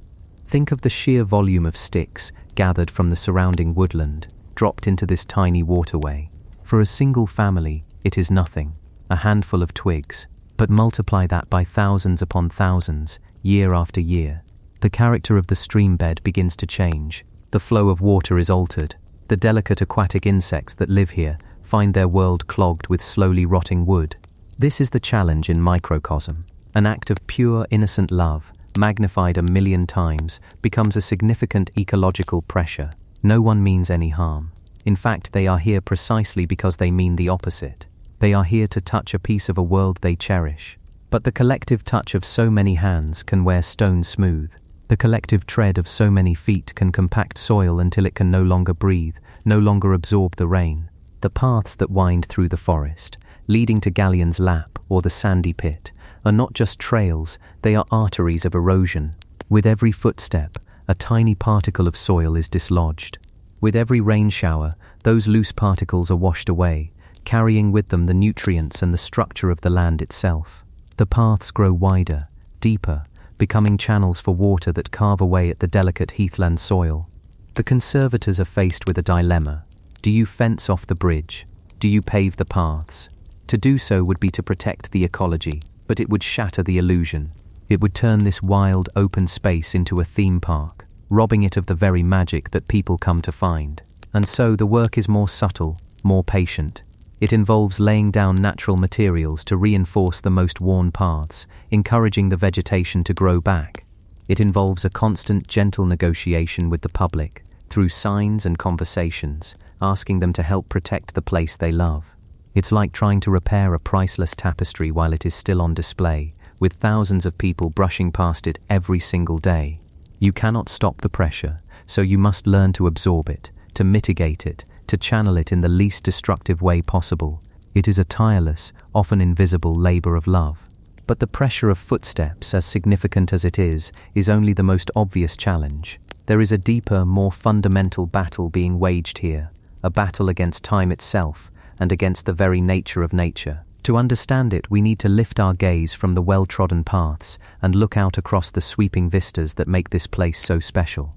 Think of the sheer volume of sticks gathered from the surrounding woodland, dropped into this tiny waterway. For a single family, it is nothing, a handful of twigs, but multiply that by thousands upon thousands, year after year. The character of the stream bed begins to change. The flow of water is altered. The delicate aquatic insects that live here find their world clogged with slowly rotting wood. This is the challenge in microcosm. An act of pure, innocent love, magnified 1,000,000 times, becomes a significant ecological pressure. No one means any harm. In fact, they are here precisely because they mean the opposite. They are here to touch a piece of a world they cherish. But the collective touch of so many hands can wear stone smooth. The collective tread of so many feet can compact soil until it can no longer breathe, no longer absorb the rain. The paths that wind through the forest, leading to Galleon's Lap or the Sandy Pit, are not just trails, they are arteries of erosion. With every footstep, a tiny particle of soil is dislodged. With every rain shower, those loose particles are washed away, carrying with them the nutrients and the structure of the land itself. The paths grow wider, deeper, becoming channels for water that carve away at the delicate heathland soil. The conservators are faced with a dilemma. Do you fence off the bridge? Do you pave the paths? To do so would be to protect the ecology, but it would shatter the illusion. It would turn this wild, open space into a theme park, robbing it of the very magic that people come to find. And so the work is more subtle, more patient. It involves laying down natural materials to reinforce the most worn paths, encouraging the vegetation to grow back. It involves a constant, gentle negotiation with the public, through signs and conversations, asking them to help protect the place they love. It's like trying to repair a priceless tapestry while it is still on display, with thousands of people brushing past it every single day. You cannot stop the pressure, so you must learn to absorb it, to mitigate it, to channel it in the least destructive way possible. It is a tireless, often invisible labor of love. But the pressure of footsteps, as significant as it is only the most obvious challenge. There is a deeper, more fundamental battle being waged here, a battle against time itself and against the very nature of nature. To understand it, we need to lift our gaze from the well-trodden paths and look out across the sweeping vistas that make this place so special.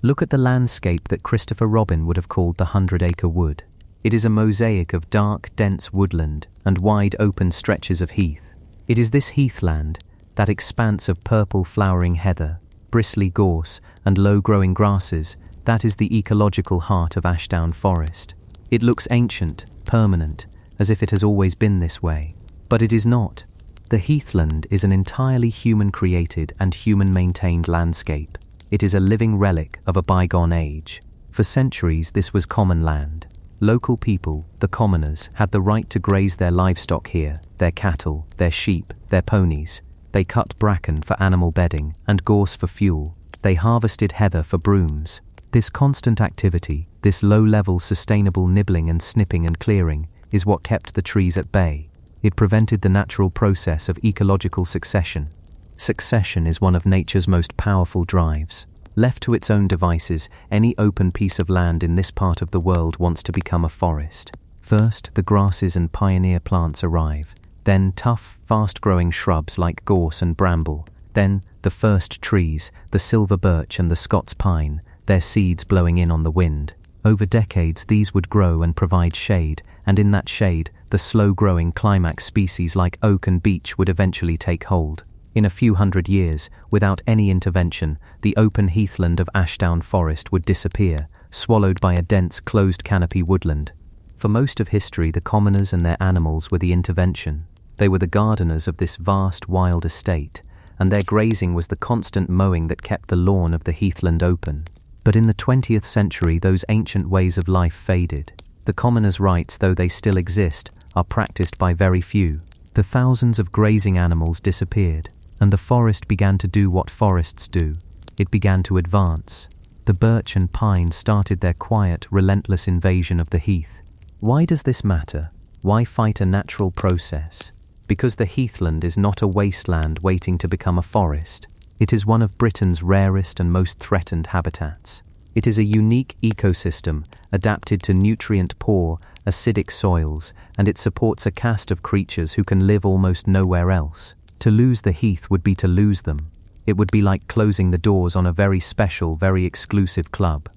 Look at the landscape that Christopher Robin would have called the 100 Acre Wood. It is a mosaic of dark, dense woodland and wide open stretches of heath. It is this heathland, that expanse of purple flowering heather, bristly gorse and low-growing grasses, that is the ecological heart of Ashdown Forest. It looks ancient, permanent, as if it has always been this way. But it is not. The heathland is an entirely human-created and human-maintained landscape. It is a living relic of a bygone age. For centuries this was common land. Local people, the commoners, had the right to graze their livestock here, their cattle, their sheep, their ponies. They cut bracken for animal bedding and gorse for fuel. They harvested heather for brooms. This constant activity, this low-level sustainable nibbling and snipping and clearing, is what kept the trees at bay. It prevented the natural process of ecological succession. Succession is one of nature's most powerful drives. Left to its own devices, any open piece of land in this part of the world wants to become a forest. First, the grasses and pioneer plants arrive. Then tough, fast-growing shrubs like gorse and bramble. Then the first trees, the silver birch and the Scots pine, their seeds blowing in on the wind. Over decades these would grow and provide shade, and in that shade, the slow-growing climax species like oak and beech would eventually take hold. In a few hundred years, without any intervention, the open heathland of Ashdown Forest would disappear, swallowed by a dense closed canopy woodland. For most of history, the commoners and their animals were the intervention. They were the gardeners of this vast wild estate, and their grazing was the constant mowing that kept the lawn of the heathland open. But in the 20th century, those ancient ways of life faded. The commoners' rights, though they still exist, are practiced by very few. The thousands of grazing animals disappeared, and the forest began to do what forests do. It began to advance. The birch and pine started their quiet, relentless invasion of the heath. Why does this matter? Why fight a natural process? Because the heathland is not a wasteland waiting to become a forest. It is one of Britain's rarest and most threatened habitats. It is a unique ecosystem adapted to nutrient-poor, acidic soils, and it supports a caste of creatures who can live almost nowhere else. To lose the heath would be to lose them. It would be like closing the doors on a very special, very exclusive club.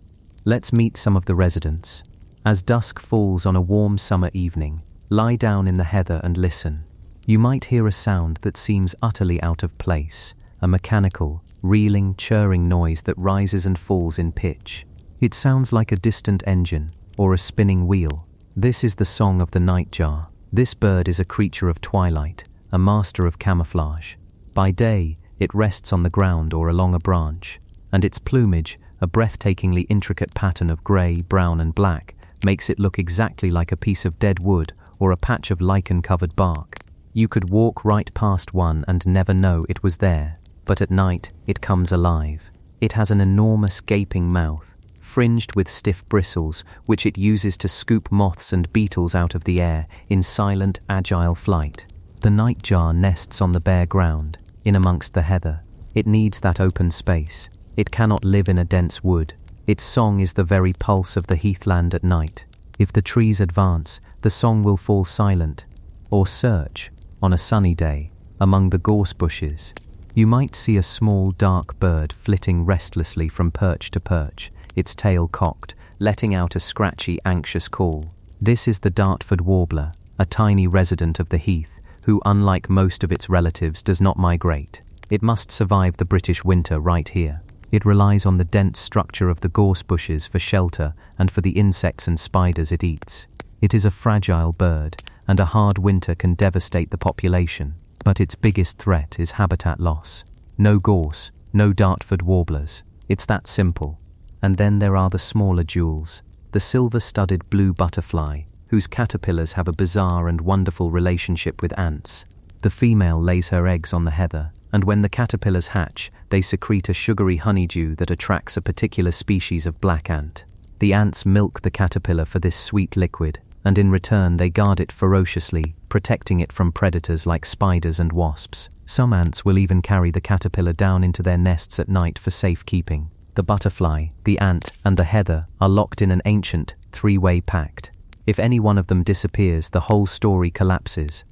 Let's meet some of the residents. As dusk falls on a warm summer evening, lie down in the heather and listen. You might hear a sound that seems utterly out of place, a mechanical, reeling, churring noise that rises and falls in pitch. It sounds like a distant engine or a spinning wheel. This is the song of the nightjar. This bird is a creature of twilight, a master of camouflage. By day, it rests on the ground or along a branch, and its plumage, a breathtakingly intricate pattern of grey, brown and black, makes it look exactly like a piece of dead wood or a patch of lichen-covered bark. You could walk right past one and never know it was there, but at night it comes alive. It has an enormous gaping mouth, fringed with stiff bristles, which it uses to scoop moths and beetles out of the air in silent, agile flight. The nightjar nests on the bare ground, in amongst the heather. It needs that open space. It cannot live in a dense wood. Its song is the very pulse of the heathland at night. If the trees advance, the song will fall silent, or search, on a sunny day, among the gorse bushes. You might see a small dark bird flitting restlessly from perch to perch, its tail cocked, letting out a scratchy, anxious call. This is the Dartford warbler, a tiny resident of the heath, who, unlike most of its relatives, does not migrate. It must survive the British winter right here. It relies on the dense structure of the gorse bushes for shelter and for the insects and spiders it eats. It is a fragile bird, and a hard winter can devastate the population. But its biggest threat is habitat loss. No gorse, no Dartford warblers. It's that simple. And then there are the smaller jewels, the silver-studded blue butterfly, whose caterpillars have a bizarre and wonderful relationship with ants. The female lays her eggs on the heather, and when the caterpillars hatch, they secrete a sugary honeydew that attracts a particular species of black ant. The ants milk the caterpillar for this sweet liquid, and in return they guard it ferociously, protecting it from predators like spiders and wasps. Some ants will even carry the caterpillar down into their nests at night for safekeeping. The butterfly, the ant, and the heather are locked in an ancient, three-way pact. If any one of them disappears, the whole story collapses.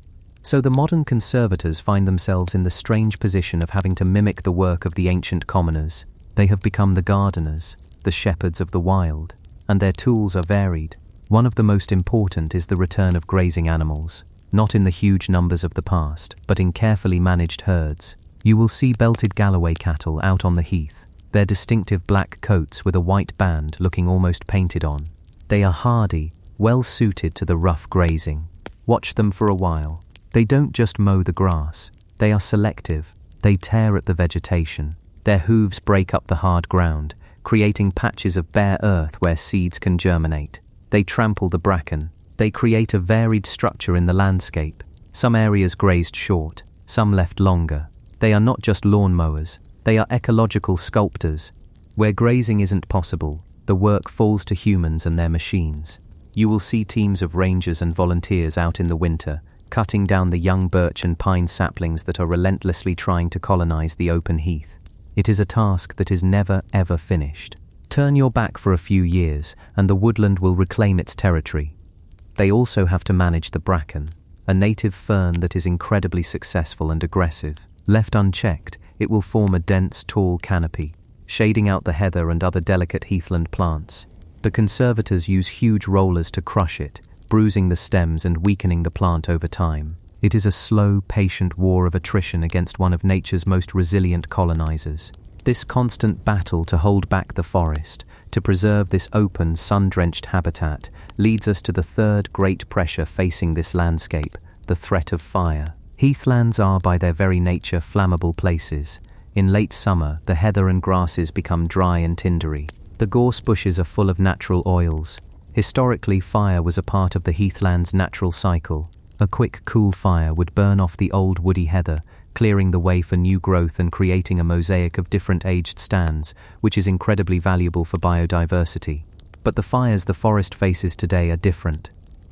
So the modern conservators find themselves in the strange position of having to mimic the work of the ancient commoners. They have become the gardeners, the shepherds of the wild, and their tools are varied. One of the most important is the return of grazing animals, not in the huge numbers of the past, but in carefully managed herds. You will see belted Galloway cattle out on the heath, their distinctive black coats with a white band looking almost painted on. They are hardy, well suited to the rough grazing. Watch them for a while. They don't just mow the grass. They are selective. They tear at the vegetation. Their hooves break up the hard ground, creating patches of bare earth where seeds can germinate. They trample the bracken. They create a varied structure in the landscape. Some areas grazed short, some left longer. They are not just lawn mowers. They are ecological sculptors. Where grazing isn't possible, the work falls to humans and their machines. You will see teams of rangers and volunteers out in the winter, cutting down the young birch and pine saplings that are relentlessly trying to colonize the open heath. It is a task that is never, ever finished. Turn your back for a few years, and the woodland will reclaim its territory. They also have to manage the bracken, a native fern that is incredibly successful and aggressive. Left unchecked, it will form a dense, tall canopy, shading out the heather and other delicate heathland plants. The conservators use huge rollers to crush it, bruising the stems and weakening the plant over time. It is a slow, patient war of attrition against one of nature's most resilient colonizers. This constant battle to hold back the forest, to preserve this open, sun-drenched habitat, leads us to the third great pressure facing this landscape, the threat of fire. Heathlands are by their very nature flammable places. In late summer, the heather and grasses become dry and tindery. The gorse bushes are full of natural oils. Historically, fire was a part of the heathland's natural cycle. A quick, cool fire would burn off the old woody heather, clearing the way for new growth and creating a mosaic of different aged stands, which is incredibly valuable for biodiversity. But the fires the forest faces today are different.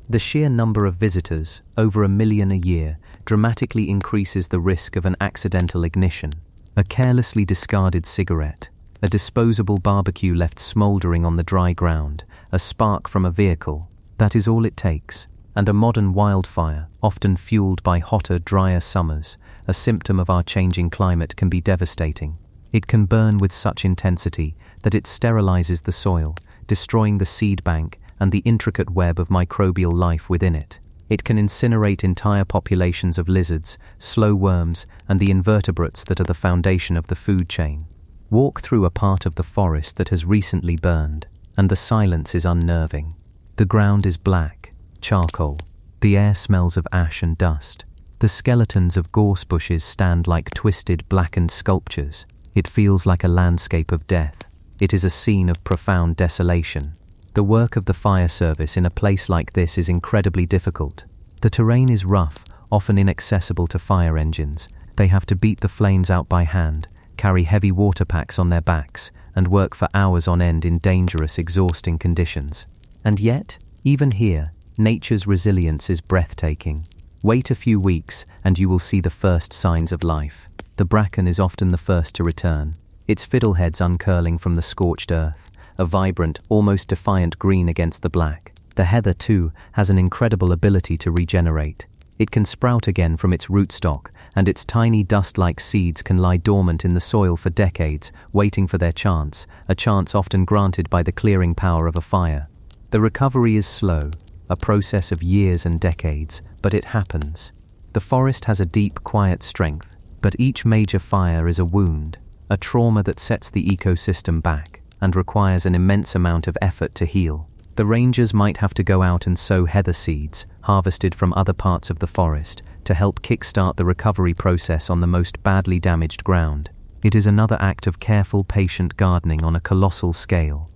The sheer number of visitors, over 1 million a year, dramatically increases the risk of an accidental ignition. A carelessly discarded cigarette, a disposable barbecue left smouldering on the dry ground, a spark from a vehicle, that is all it takes. And a modern wildfire, often fueled by hotter, drier summers, a symptom of our changing climate, can be devastating. It can burn with such intensity that it sterilizes the soil, destroying the seed bank and the intricate web of microbial life within it. It can incinerate entire populations of lizards, slow worms, and the invertebrates that are the foundation of the food chain. Walk through a part of the forest that has recently burned, and the silence is unnerving. The ground is black, charcoal. The air smells of ash and dust. The skeletons of gorse bushes stand like twisted, blackened sculptures. It feels like a landscape of death. It is a scene of profound desolation. The work of the fire service in a place like this is incredibly difficult. The terrain is rough, often inaccessible to fire engines. They have to beat the flames out by hand, carry heavy water packs on their backs, and work for hours on end in dangerous, exhausting conditions. And yet, even here, nature's resilience is breathtaking. Wait a few weeks, and you will see the first signs of life. The bracken is often the first to return, its fiddleheads uncurling from the scorched earth, a vibrant, almost defiant green against the black. The heather, too, has an incredible ability to regenerate. It can sprout again from its rootstock, and its tiny dust-like seeds can lie dormant in the soil for decades, waiting for their chance, a chance often granted by the clearing power of a fire. The recovery is slow, a process of years and decades, but it happens. The forest has a deep, quiet strength, but each major fire is a wound, a trauma that sets the ecosystem back, and requires an immense amount of effort to heal. The rangers might have to go out and sow heather seeds, harvested from other parts of the forest, to help kickstart the recovery process on the most badly damaged ground. It is another act of careful, patient gardening on a colossal scale.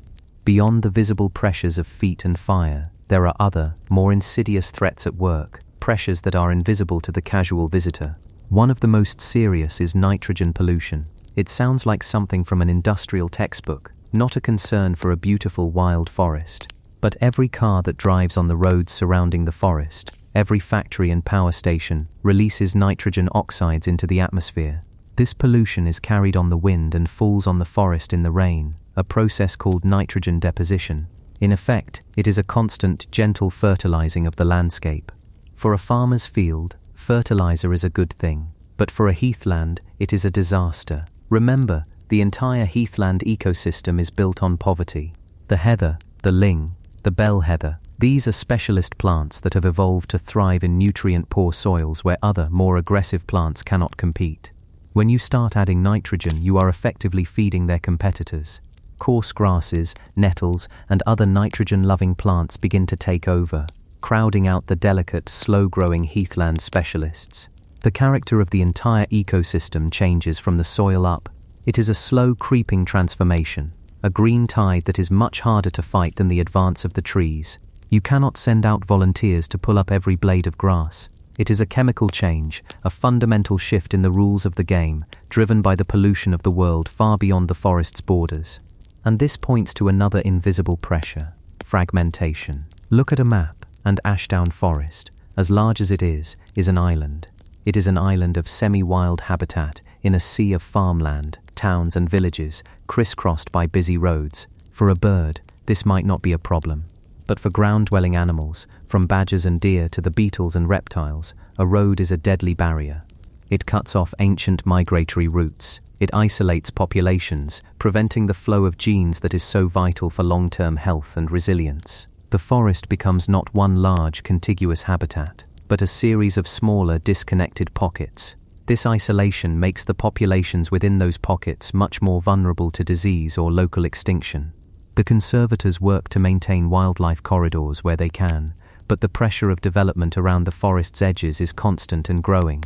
Beyond the visible pressures of feet and fire, there are other, more insidious threats at work, pressures that are invisible to the casual visitor. One of the most serious is nitrogen pollution. It sounds like something from an industrial textbook, not a concern for a beautiful wild forest. But every car that drives on the roads surrounding the forest, every factory and power station, releases nitrogen oxides into the atmosphere. This pollution is carried on the wind and falls on the forest in the rain, a process called nitrogen deposition. In effect, it is a constant, gentle fertilizing of the landscape. For a farmer's field, fertilizer is a good thing, but for a heathland, it is a disaster. Remember, the entire heathland ecosystem is built on poverty. The heather, the ling, the bell heather, these are specialist plants that have evolved to thrive in nutrient-poor soils where other, more aggressive plants cannot compete. When you start adding nitrogen, you are effectively feeding their competitors. Coarse grasses, nettles, and other nitrogen-loving plants begin to take over, crowding out the delicate, slow-growing heathland specialists. The character of the entire ecosystem changes from the soil up. It is a slow, creeping transformation, a green tide that is much harder to fight than the advance of the trees. You cannot send out volunteers to pull up every blade of grass. It is a chemical change, a fundamental shift in the rules of the game, driven by the pollution of the world far beyond the forest's borders. And this points to another invisible pressure: fragmentation. Look at a map, and Ashdown Forest, as large as it is an island. It is an island of semi-wild habitat in a sea of farmland, towns and villages, crisscrossed by busy roads. For a bird, this might not be a problem. But for ground-dwelling animals, from badgers and deer to the beetles and reptiles, a road is a deadly barrier. It cuts off ancient migratory routes. It isolates populations, preventing the flow of genes that is so vital for long-term health and resilience. The forest becomes not one large, contiguous habitat, but a series of smaller, disconnected pockets. This isolation makes the populations within those pockets much more vulnerable to disease or local extinction. The conservators work to maintain wildlife corridors where they can, but the pressure of development around the forest's edges is constant and growing.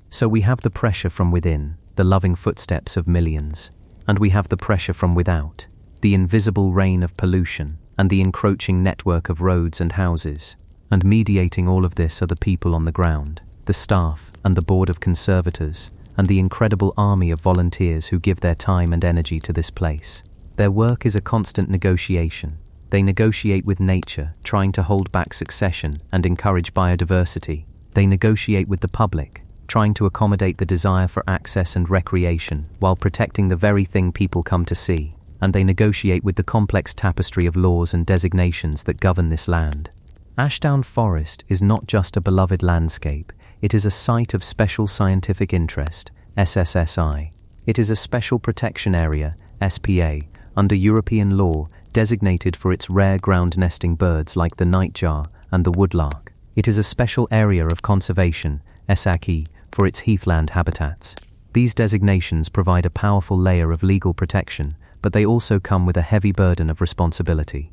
So we have the pressure from within, the loving footsteps of millions, and we have the pressure from without, the invisible rain of pollution and the encroaching network of roads and houses. And mediating all of this are the people on the ground, the staff and the board of conservators, and the incredible army of volunteers who give their time and energy to this place. Their work is a constant negotiation. They negotiate with nature, trying to hold back succession and encourage biodiversity. They negotiate with the public, trying to accommodate the desire for access and recreation while protecting the very thing people come to see. And they negotiate with the complex tapestry of laws and designations that govern this land. Ashdown Forest is not just a beloved landscape, it is a site of special scientific interest, SSSI. It is a special protection area, SPA, under European law, designated for its rare ground-nesting birds like the nightjar and the woodlark. It is a special area of conservation, SACI, for its heathland habitats. These designations provide a powerful layer of legal protection, but they also come with a heavy burden of responsibility.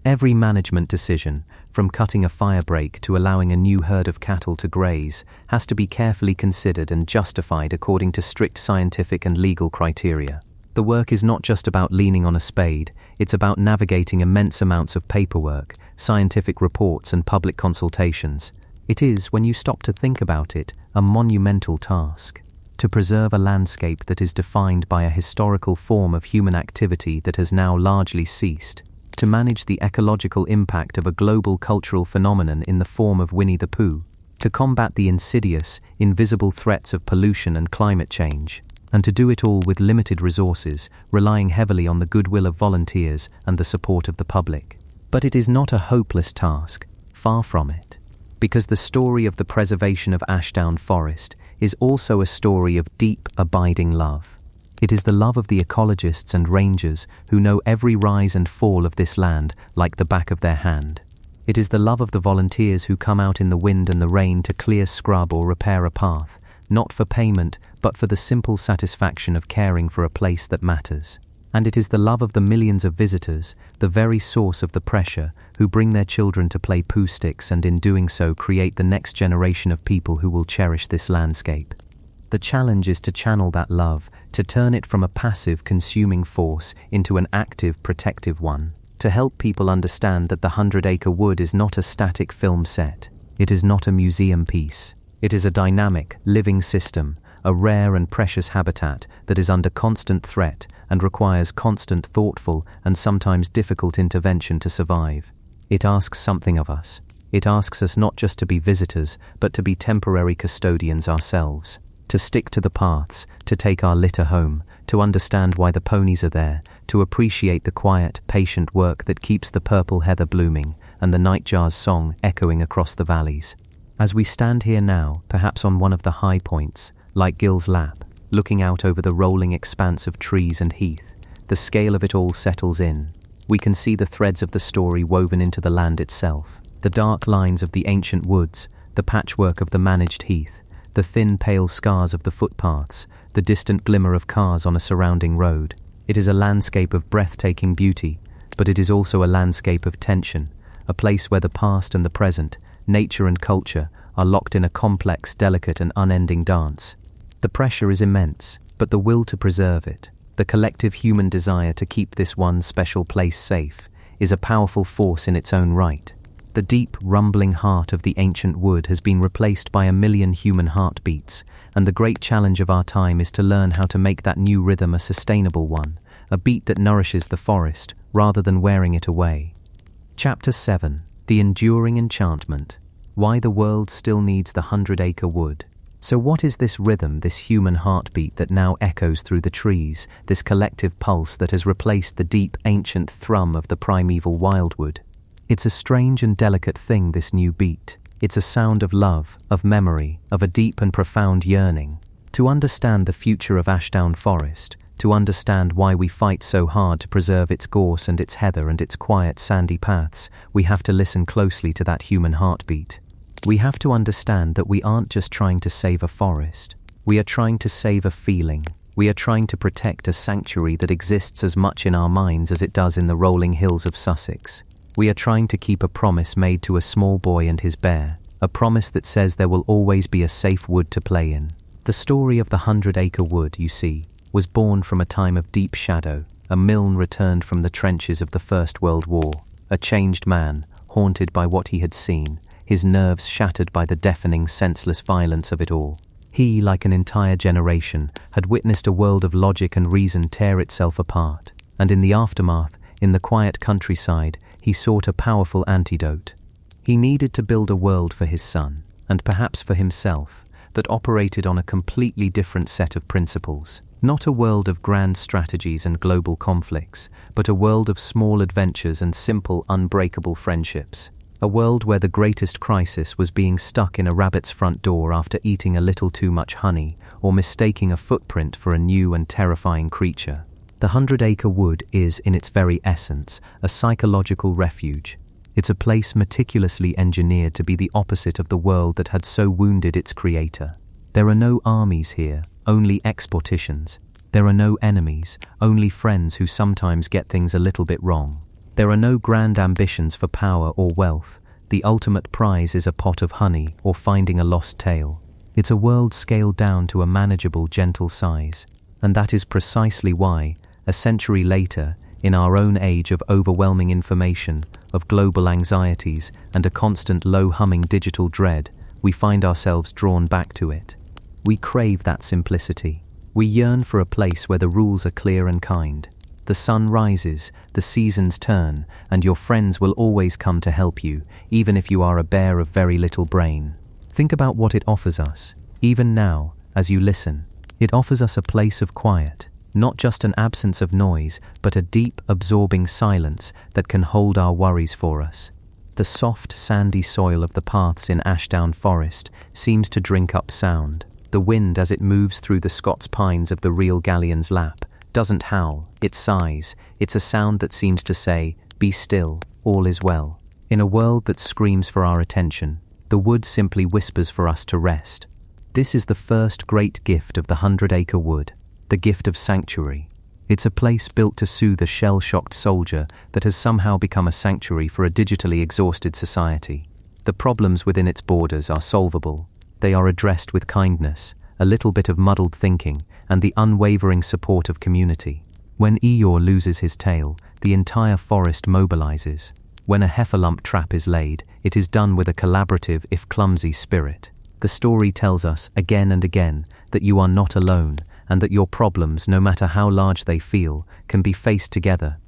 Every management decision, from cutting a firebreak to allowing a new herd of cattle to graze, has to be carefully considered and justified according to strict scientific and legal criteria. The work is not just about leaning on a spade, it's about navigating immense amounts of paperwork, scientific reports and public consultations. It is, when you stop to think about it, a monumental task. to preserve a landscape that is defined by a historical form of human activity that has now largely ceased, to manage the ecological impact of a global cultural phenomenon in the form of Winnie-the-Pooh, to combat the insidious, invisible threats of pollution and climate change, and to do it all with limited resources, relying heavily on the goodwill of volunteers and the support of the public. But it is not a hopeless task, far from it, because the story of the preservation of Ashdown Forest is also a story of deep, abiding love. It is the love of the ecologists and rangers who know every rise and fall of this land like the back of their hand. It is the love of the volunteers who come out in the wind and the rain to clear scrub or repair a path, not for payment, but for the simple satisfaction of caring for a place that matters. And it is the love of the millions of visitors, the very source of the pressure, who bring their children to play poo sticks and in doing so create the next generation of people who will cherish this landscape. The challenge is to channel that love, to turn it from a passive, consuming force into an active, protective one, to help people understand that the 100 Acre Wood is not a static film set. It is not a museum piece. It is a dynamic, living system, a rare and precious habitat that is under constant threat and requires constant, thoughtful, and sometimes difficult intervention to survive. It asks something of us. It asks us not just to be visitors, but to be temporary custodians ourselves, to stick to the paths, to take our litter home, to understand why the ponies are there, to appreciate the quiet, patient work that keeps the purple heather blooming and the nightjar's song echoing across the valleys. As we stand here now, perhaps on one of the high points, like Gill's Lap, looking out over the rolling expanse of trees and heath, the scale of it all settles in. We can see the threads of the story woven into the land itself, the dark lines of the ancient woods, the patchwork of the managed heath, the thin pale scars of the footpaths, the distant glimmer of cars on a surrounding road. It is a landscape of breathtaking beauty, but it is also a landscape of tension, a place where the past and the present, nature and culture, are locked in a complex, delicate and unending dance. The pressure is immense, but the will to preserve it, the collective human desire to keep this one special place safe, is a powerful force in its own right. The deep, rumbling heart of the ancient wood has been replaced by 1 million human heartbeats, and the great challenge of our time is to learn how to make that new rhythm a sustainable one, a beat that nourishes the forest rather than wearing it away. Chapter 7. The Enduring Enchantment. Why the world still needs the 100 Acre Wood. So what is this rhythm, this human heartbeat that now echoes through the trees, this collective pulse that has replaced the deep, ancient thrum of the primeval wildwood? It's a strange and delicate thing, this new beat. It's a sound of love, of memory, of a deep and profound yearning. To understand the future of Ashdown Forest, to understand why we fight so hard to preserve its gorse and its heather and its quiet sandy paths, we have to listen closely to that human heartbeat. We have to understand that we aren't just trying to save a forest. We are trying to save a feeling. We are trying to protect a sanctuary that exists as much in our minds as it does in the rolling hills of Sussex. We are trying to keep a promise made to a small boy and his bear, a promise that says there will always be a safe wood to play in. The story of the 100 Acre Wood, you see, was born from a time of deep shadow, a Milne returned from the trenches of the First World War, a changed man, haunted by what he had seen, his nerves shattered by the deafening, senseless violence of it all. He, like an entire generation, had witnessed a world of logic and reason tear itself apart, and in the aftermath, in the quiet countryside, he sought a powerful antidote. He needed to build a world for his son, and perhaps for himself, that operated on a completely different set of principles. Not a world of grand strategies and global conflicts, but a world of small adventures and simple, unbreakable friendships. A world where the greatest crisis was being stuck in a rabbit's front door after eating a little too much honey, or mistaking a footprint for a new and terrifying creature. The 100 Acre Wood is, in its very essence, a psychological refuge. It's a place meticulously engineered to be the opposite of the world that had so wounded its creator. There are no armies here, only exportations. There are no enemies, only friends who sometimes get things a little bit wrong. There are no grand ambitions for power or wealth. The ultimate prize is a pot of honey or finding a lost tail. It's a world scaled down to a manageable, gentle size. And that is precisely why, a century later, in our own age of overwhelming information, of global anxieties, and a constant low-humming digital dread, we find ourselves drawn back to it. We crave that simplicity. We yearn for a place where the rules are clear and kind. The sun rises, the seasons turn, and your friends will always come to help you, even if you are a bear of very little brain. Think about what it offers us, even now, as you listen. It offers us a place of quiet, not just an absence of noise, but a deep, absorbing silence that can hold our worries for us. The soft, sandy soil of the paths in Ashdown Forest seems to drink up sound. The wind, as it moves through the Scots pines of the real Galleon's lap, doesn't howl, it sighs. It's a sound that seems to say, "Be still, all is well." In a world that screams for our attention, the wood simply whispers for us to rest. This is the first great gift of the 100 Acre Wood, the gift of sanctuary. It's a place built to soothe a shell-shocked soldier that has somehow become a sanctuary for a digitally exhausted society. The problems within its borders are solvable. They are addressed with kindness, a little bit of muddled thinking, and the unwavering support of community. When Eeyore loses his tail, the entire forest mobilizes. When a heffalump trap is laid, it is done with a collaborative, if clumsy, spirit. The story tells us, again and again, that you are not alone, and that your problems, no matter how large they feel, can be faced together.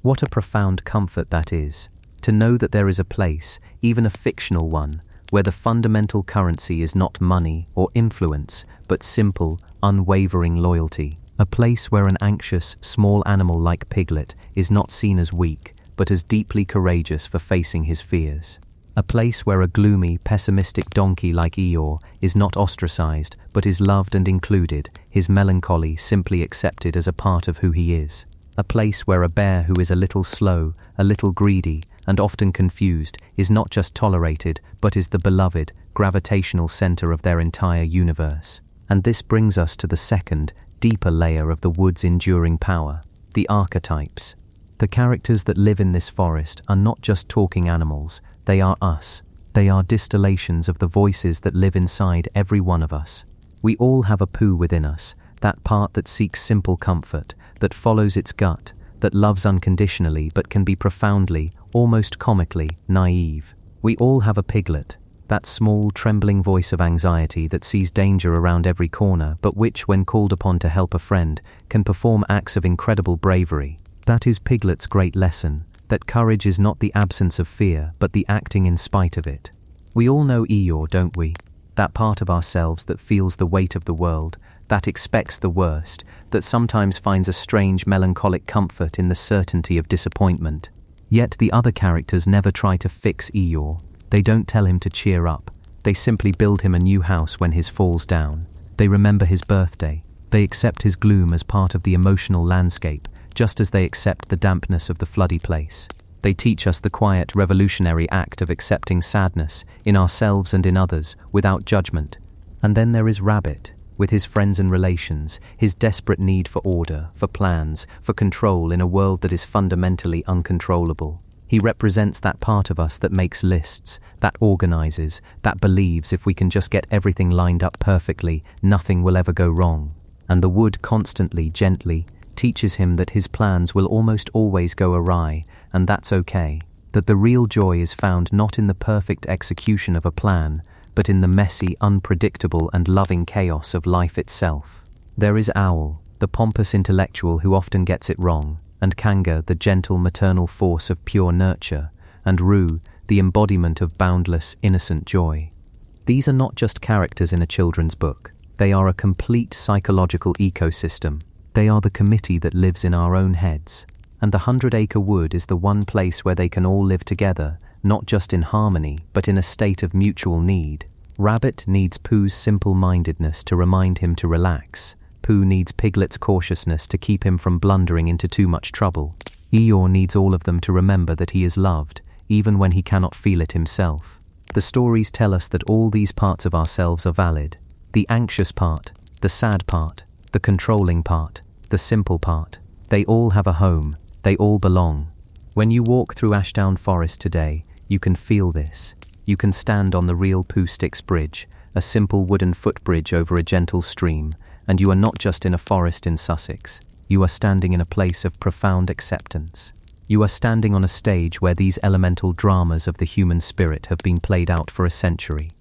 What a profound comfort that is, to know that there is a place, even a fictional one, where the fundamental currency is not money or influence, but simple, unwavering loyalty. A place where an anxious, small animal like Piglet is not seen as weak, but as deeply courageous for facing his fears. A place where a gloomy, pessimistic donkey like Eeyore is not ostracized, but is loved and included, his melancholy simply accepted as a part of who he is. A place where a bear who is a little slow, a little greedy, and often confused, is not just tolerated, but is the beloved, gravitational center of their entire universe. And this brings us to the second, deeper layer of the wood's enduring power, the archetypes. The characters that live in this forest are not just talking animals, they are us. They are distillations of the voices that live inside every one of us. We all have a Pooh within us, that part that seeks simple comfort, that follows its gut, that loves unconditionally but can be profoundly, almost comically, naive. We all have a Piglet, that small, trembling voice of anxiety that sees danger around every corner but which, when called upon to help a friend, can perform acts of incredible bravery. That is Piglet's great lesson, that courage is not the absence of fear but the acting in spite of it. We all know Eeyore, don't we? That part of ourselves that feels the weight of the world, that expects the worst, that sometimes finds a strange melancholic comfort in the certainty of disappointment. Yet the other characters never try to fix Eeyore. They don't tell him to cheer up. They simply build him a new house when his falls down. They remember his birthday. They accept his gloom as part of the emotional landscape, just as they accept the dampness of the floody place. They teach us the quiet, revolutionary act of accepting sadness, in ourselves and in others, without judgment. And then there is Rabbit, with his friends and relations, his desperate need for order, for plans, for control in a world that is fundamentally uncontrollable. He represents that part of us that makes lists, that organizes, that believes if we can just get everything lined up perfectly, nothing will ever go wrong. And the wood constantly, gently, teaches him that his plans will almost always go awry, and that's okay. That the real joy is found not in the perfect execution of a plan, but in the messy, unpredictable and loving chaos of life itself. There is Owl, the pompous intellectual who often gets it wrong, and Kanga, the gentle maternal force of pure nurture, and Roo, the embodiment of boundless, innocent joy. These are not just characters in a children's book. They are a complete psychological ecosystem. They are the committee that lives in our own heads. And the 100 Acre Wood is the one place where they can all live together, not just in harmony, but in a state of mutual need. Rabbit needs Pooh's simple-mindedness to remind him to relax. Pooh needs Piglet's cautiousness to keep him from blundering into too much trouble. Eeyore needs all of them to remember that he is loved, even when he cannot feel it himself. The stories tell us that all these parts of ourselves are valid. The anxious part, the sad part, the controlling part, the simple part. They all have a home. They all belong. When you walk through Ashdown Forest today, you can feel this. You can stand on the real Pooh Sticks Bridge, a simple wooden footbridge over a gentle stream, and you are not just in a forest in Sussex. You are standing in a place of profound acceptance. You are standing on a stage where these elemental dramas of the human spirit have been played out for a century.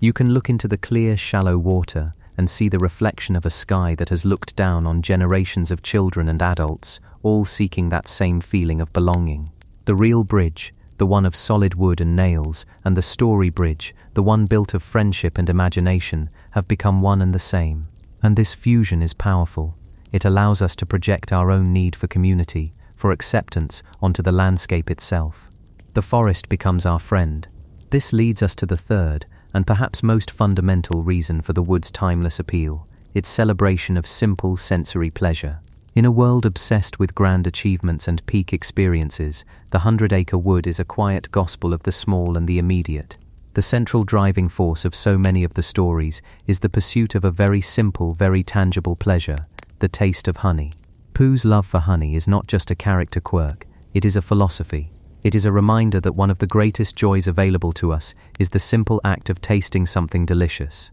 You can look into the clear, shallow water and see the reflection of a sky that has looked down on generations of children and adults, all seeking that same feeling of belonging. The real bridge, the one of solid wood and nails, and the story bridge, the one built of friendship and imagination, have become one and the same. And this fusion is powerful. It allows us to project our own need for community, for acceptance, onto the landscape itself. The forest becomes our friend. This leads us to the third, and perhaps most fundamental reason for the wood's timeless appeal, its celebration of simple sensory pleasure. In a world obsessed with grand achievements and peak experiences, the 100 Acre Wood is a quiet gospel of the small and the immediate. The central driving force of so many of the stories is the pursuit of a very simple, very tangible pleasure, the taste of honey. Pooh's love for honey is not just a character quirk, it is a philosophy. It is a reminder that one of the greatest joys available to us is the simple act of tasting something delicious.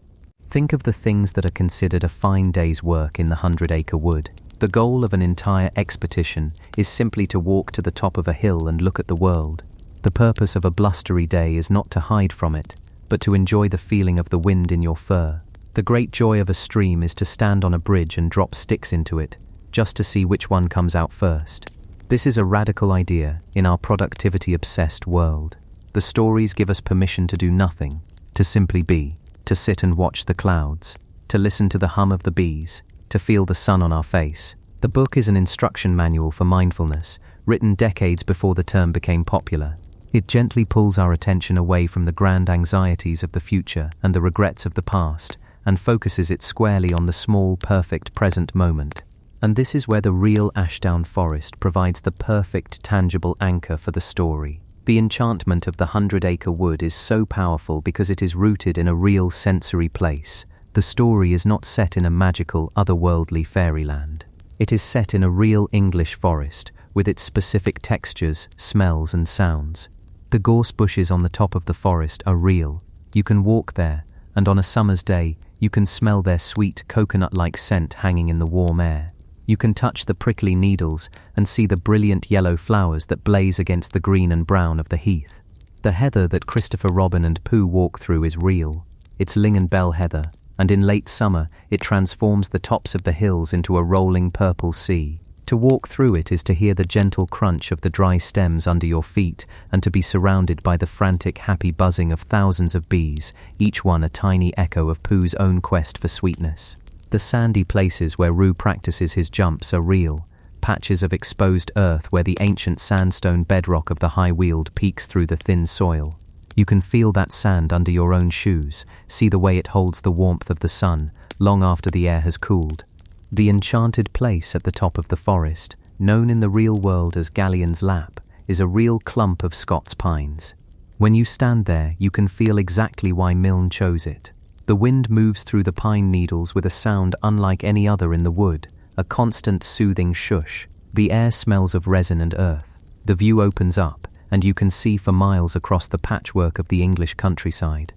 Think of the things that are considered a fine day's work in the 100 Acre Wood. The goal of an entire expedition is simply to walk to the top of a hill and look at the world. The purpose of a blustery day is not to hide from it, but to enjoy the feeling of the wind in your fur. The great joy of a stream is to stand on a bridge and drop sticks into it, just to see which one comes out first. This is a radical idea in our productivity-obsessed world. The stories give us permission to do nothing, to simply be, to sit and watch the clouds, to listen to the hum of the bees, to feel the sun on our face. The book is an instruction manual for mindfulness, written decades before the term became popular. It gently pulls our attention away from the grand anxieties of the future and the regrets of the past, and focuses it squarely on the small, perfect present moment. And this is where the real Ashdown Forest provides the perfect, tangible anchor for the story. The enchantment of the 100 Acre Wood is so powerful because it is rooted in a real sensory place. The story is not set in a magical, otherworldly fairyland. It is set in a real English forest, with its specific textures, smells and sounds. The gorse bushes on the top of the forest are real. You can walk there, and on a summer's day, you can smell their sweet, coconut-like scent hanging in the warm air. You can touch the prickly needles and see the brilliant yellow flowers that blaze against the green and brown of the heath. The heather that Christopher Robin and Pooh walk through is real. It's ling and bell heather, and in late summer it transforms the tops of the hills into a rolling purple sea. To walk through it is to hear the gentle crunch of the dry stems under your feet and to be surrounded by the frantic, happy buzzing of thousands of bees, each one a tiny echo of Pooh's own quest for sweetness. The sandy places where Roo practices his jumps are real, patches of exposed earth where the ancient sandstone bedrock of the high weald peeks through the thin soil. You can feel that sand under your own shoes, see the way it holds the warmth of the sun, long after the air has cooled. The enchanted place at the top of the forest, known in the real world as Galleon's Lap, is a real clump of Scots pines. When you stand there, you can feel exactly why Milne chose it. The wind moves through the pine needles with a sound unlike any other in the wood, a constant soothing shush. The air smells of resin and earth. The view opens up, and you can see for miles across the patchwork of the English countryside.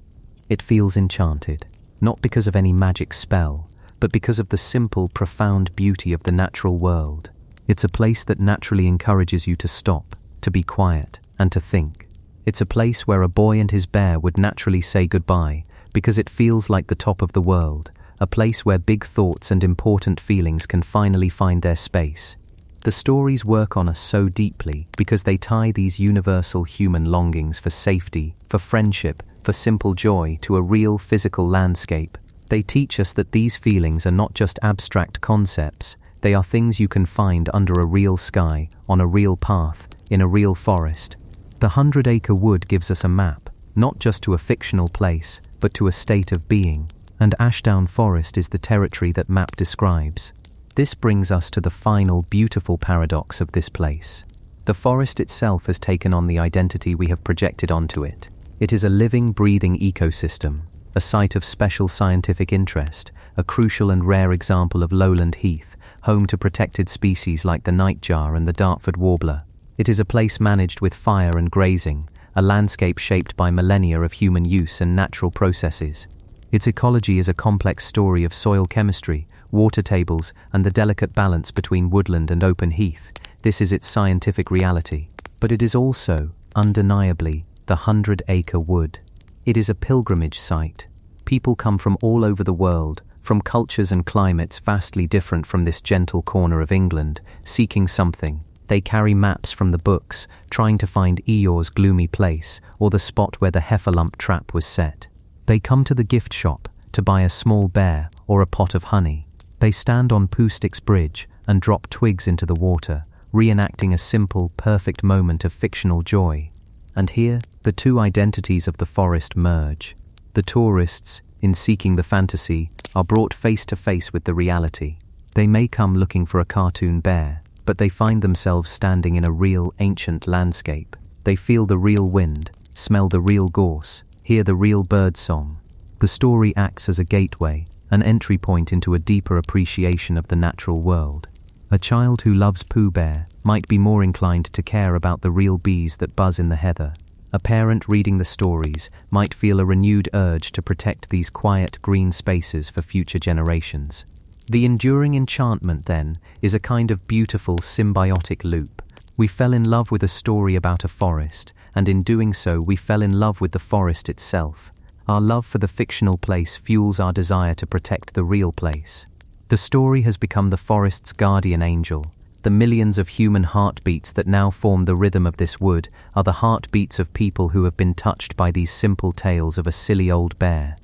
It feels enchanted, not because of any magic spell, but because of the simple, profound beauty of the natural world. It's a place that naturally encourages you to stop, to be quiet, and to think. It's a place where a boy and his bear would naturally say goodbye, because it feels like the top of the world, a place where big thoughts and important feelings can finally find their space. The stories work on us so deeply because they tie these universal human longings for safety, for friendship, for simple joy to a real physical landscape. They teach us that these feelings are not just abstract concepts, they are things you can find under a real sky, on a real path, in a real forest. The 100 Acre Wood gives us a map, not just to a fictional place, but to a state of being, and Ashdown Forest is the territory that map describes. This brings us to the final beautiful paradox of this place. The forest itself has taken on the identity we have projected onto it. It is a living, breathing ecosystem, a site of special scientific interest, a crucial and rare example of lowland heath, home to protected species like the nightjar and the Dartford warbler. It is a place managed with fire and grazing, a landscape shaped by millennia of human use and natural processes. Its ecology is a complex story of soil chemistry, water tables, and the delicate balance between woodland and open heath. This is its scientific reality. But it is also, undeniably, the 100 Acre Wood. It is a pilgrimage site. People come from all over the world, from cultures and climates vastly different from this gentle corner of England, seeking something. They carry maps from the books, trying to find Eeyore's gloomy place or the spot where the heffalump trap was set. They come to the gift shop to buy a small bear or a pot of honey. They stand on Pooh Stick's bridge and drop twigs into the water, reenacting a simple, perfect moment of fictional joy. And here, the two identities of the forest merge. The tourists, in seeking the fantasy, are brought face to face with the reality. They may come looking for a cartoon bear, but they find themselves standing in a real ancient landscape. They feel the real wind, smell the real gorse, hear the real bird song. The story acts as a gateway, an entry point into a deeper appreciation of the natural world. A child who loves Pooh Bear might be more inclined to care about the real bees that buzz in the heather. A parent reading the stories might feel a renewed urge to protect these quiet green spaces for future generations. The enduring enchantment, then, is a kind of beautiful symbiotic loop. We fell in love with a story about a forest, and in doing so we fell in love with the forest itself. Our love for the fictional place fuels our desire to protect the real place. The story has become the forest's guardian angel. The millions of human heartbeats that now form the rhythm of this wood are the heartbeats of people who have been touched by these simple tales of a silly old bear.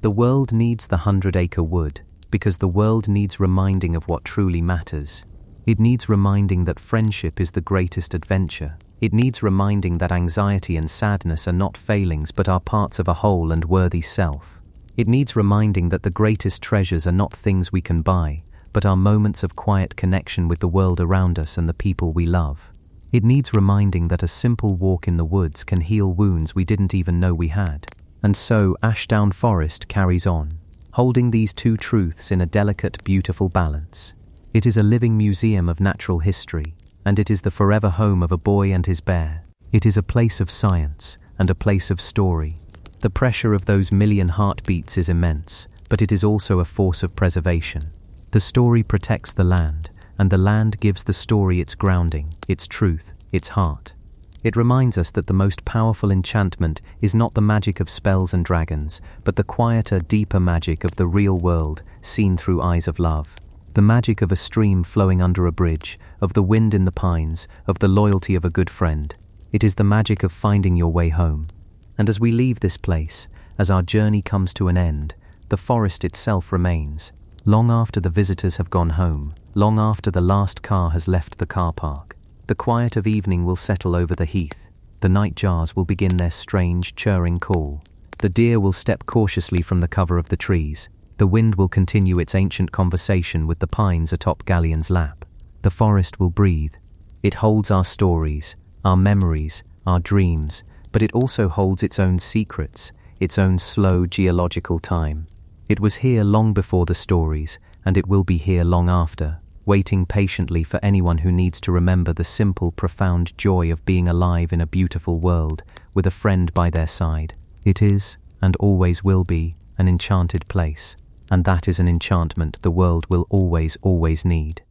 The world needs the 100-acre wood, because the world needs reminding of what truly matters. It needs reminding that friendship is the greatest adventure. It needs reminding that anxiety and sadness are not failings but are parts of a whole and worthy self. It needs reminding that the greatest treasures are not things we can buy, but are moments of quiet connection with the world around us and the people we love. It needs reminding that a simple walk in the woods can heal wounds we didn't even know we had. And so Ashdown Forest carries on, holding these two truths in a delicate, beautiful balance. It is a living museum of natural history, and it is the forever home of a boy and his bear. It is a place of science and a place of story. The pressure of those million heartbeats is immense, but it is also a force of preservation. The story protects the land, and the land gives the story its grounding, its truth, its heart. It reminds us that the most powerful enchantment is not the magic of spells and dragons, but the quieter, deeper magic of the real world, seen through eyes of love. The magic of a stream flowing under a bridge, of the wind in the pines, of the loyalty of a good friend. It is the magic of finding your way home. And as we leave this place, as our journey comes to an end, the forest itself remains. Long after the visitors have gone home, long after the last car has left the car park, the quiet of evening will settle over the heath. The nightjars will begin their strange, churring call. The deer will step cautiously from the cover of the trees. The wind will continue its ancient conversation with the pines atop Galleon's lap. The forest will breathe. It holds our stories, our memories, our dreams, but it also holds its own secrets, its own slow geological time. It was here long before the stories, and it will be here long after, waiting patiently for anyone who needs to remember the simple, profound joy of being alive in a beautiful world, with a friend by their side. It is, and always will be, an enchanted place, and that is an enchantment the world will always need.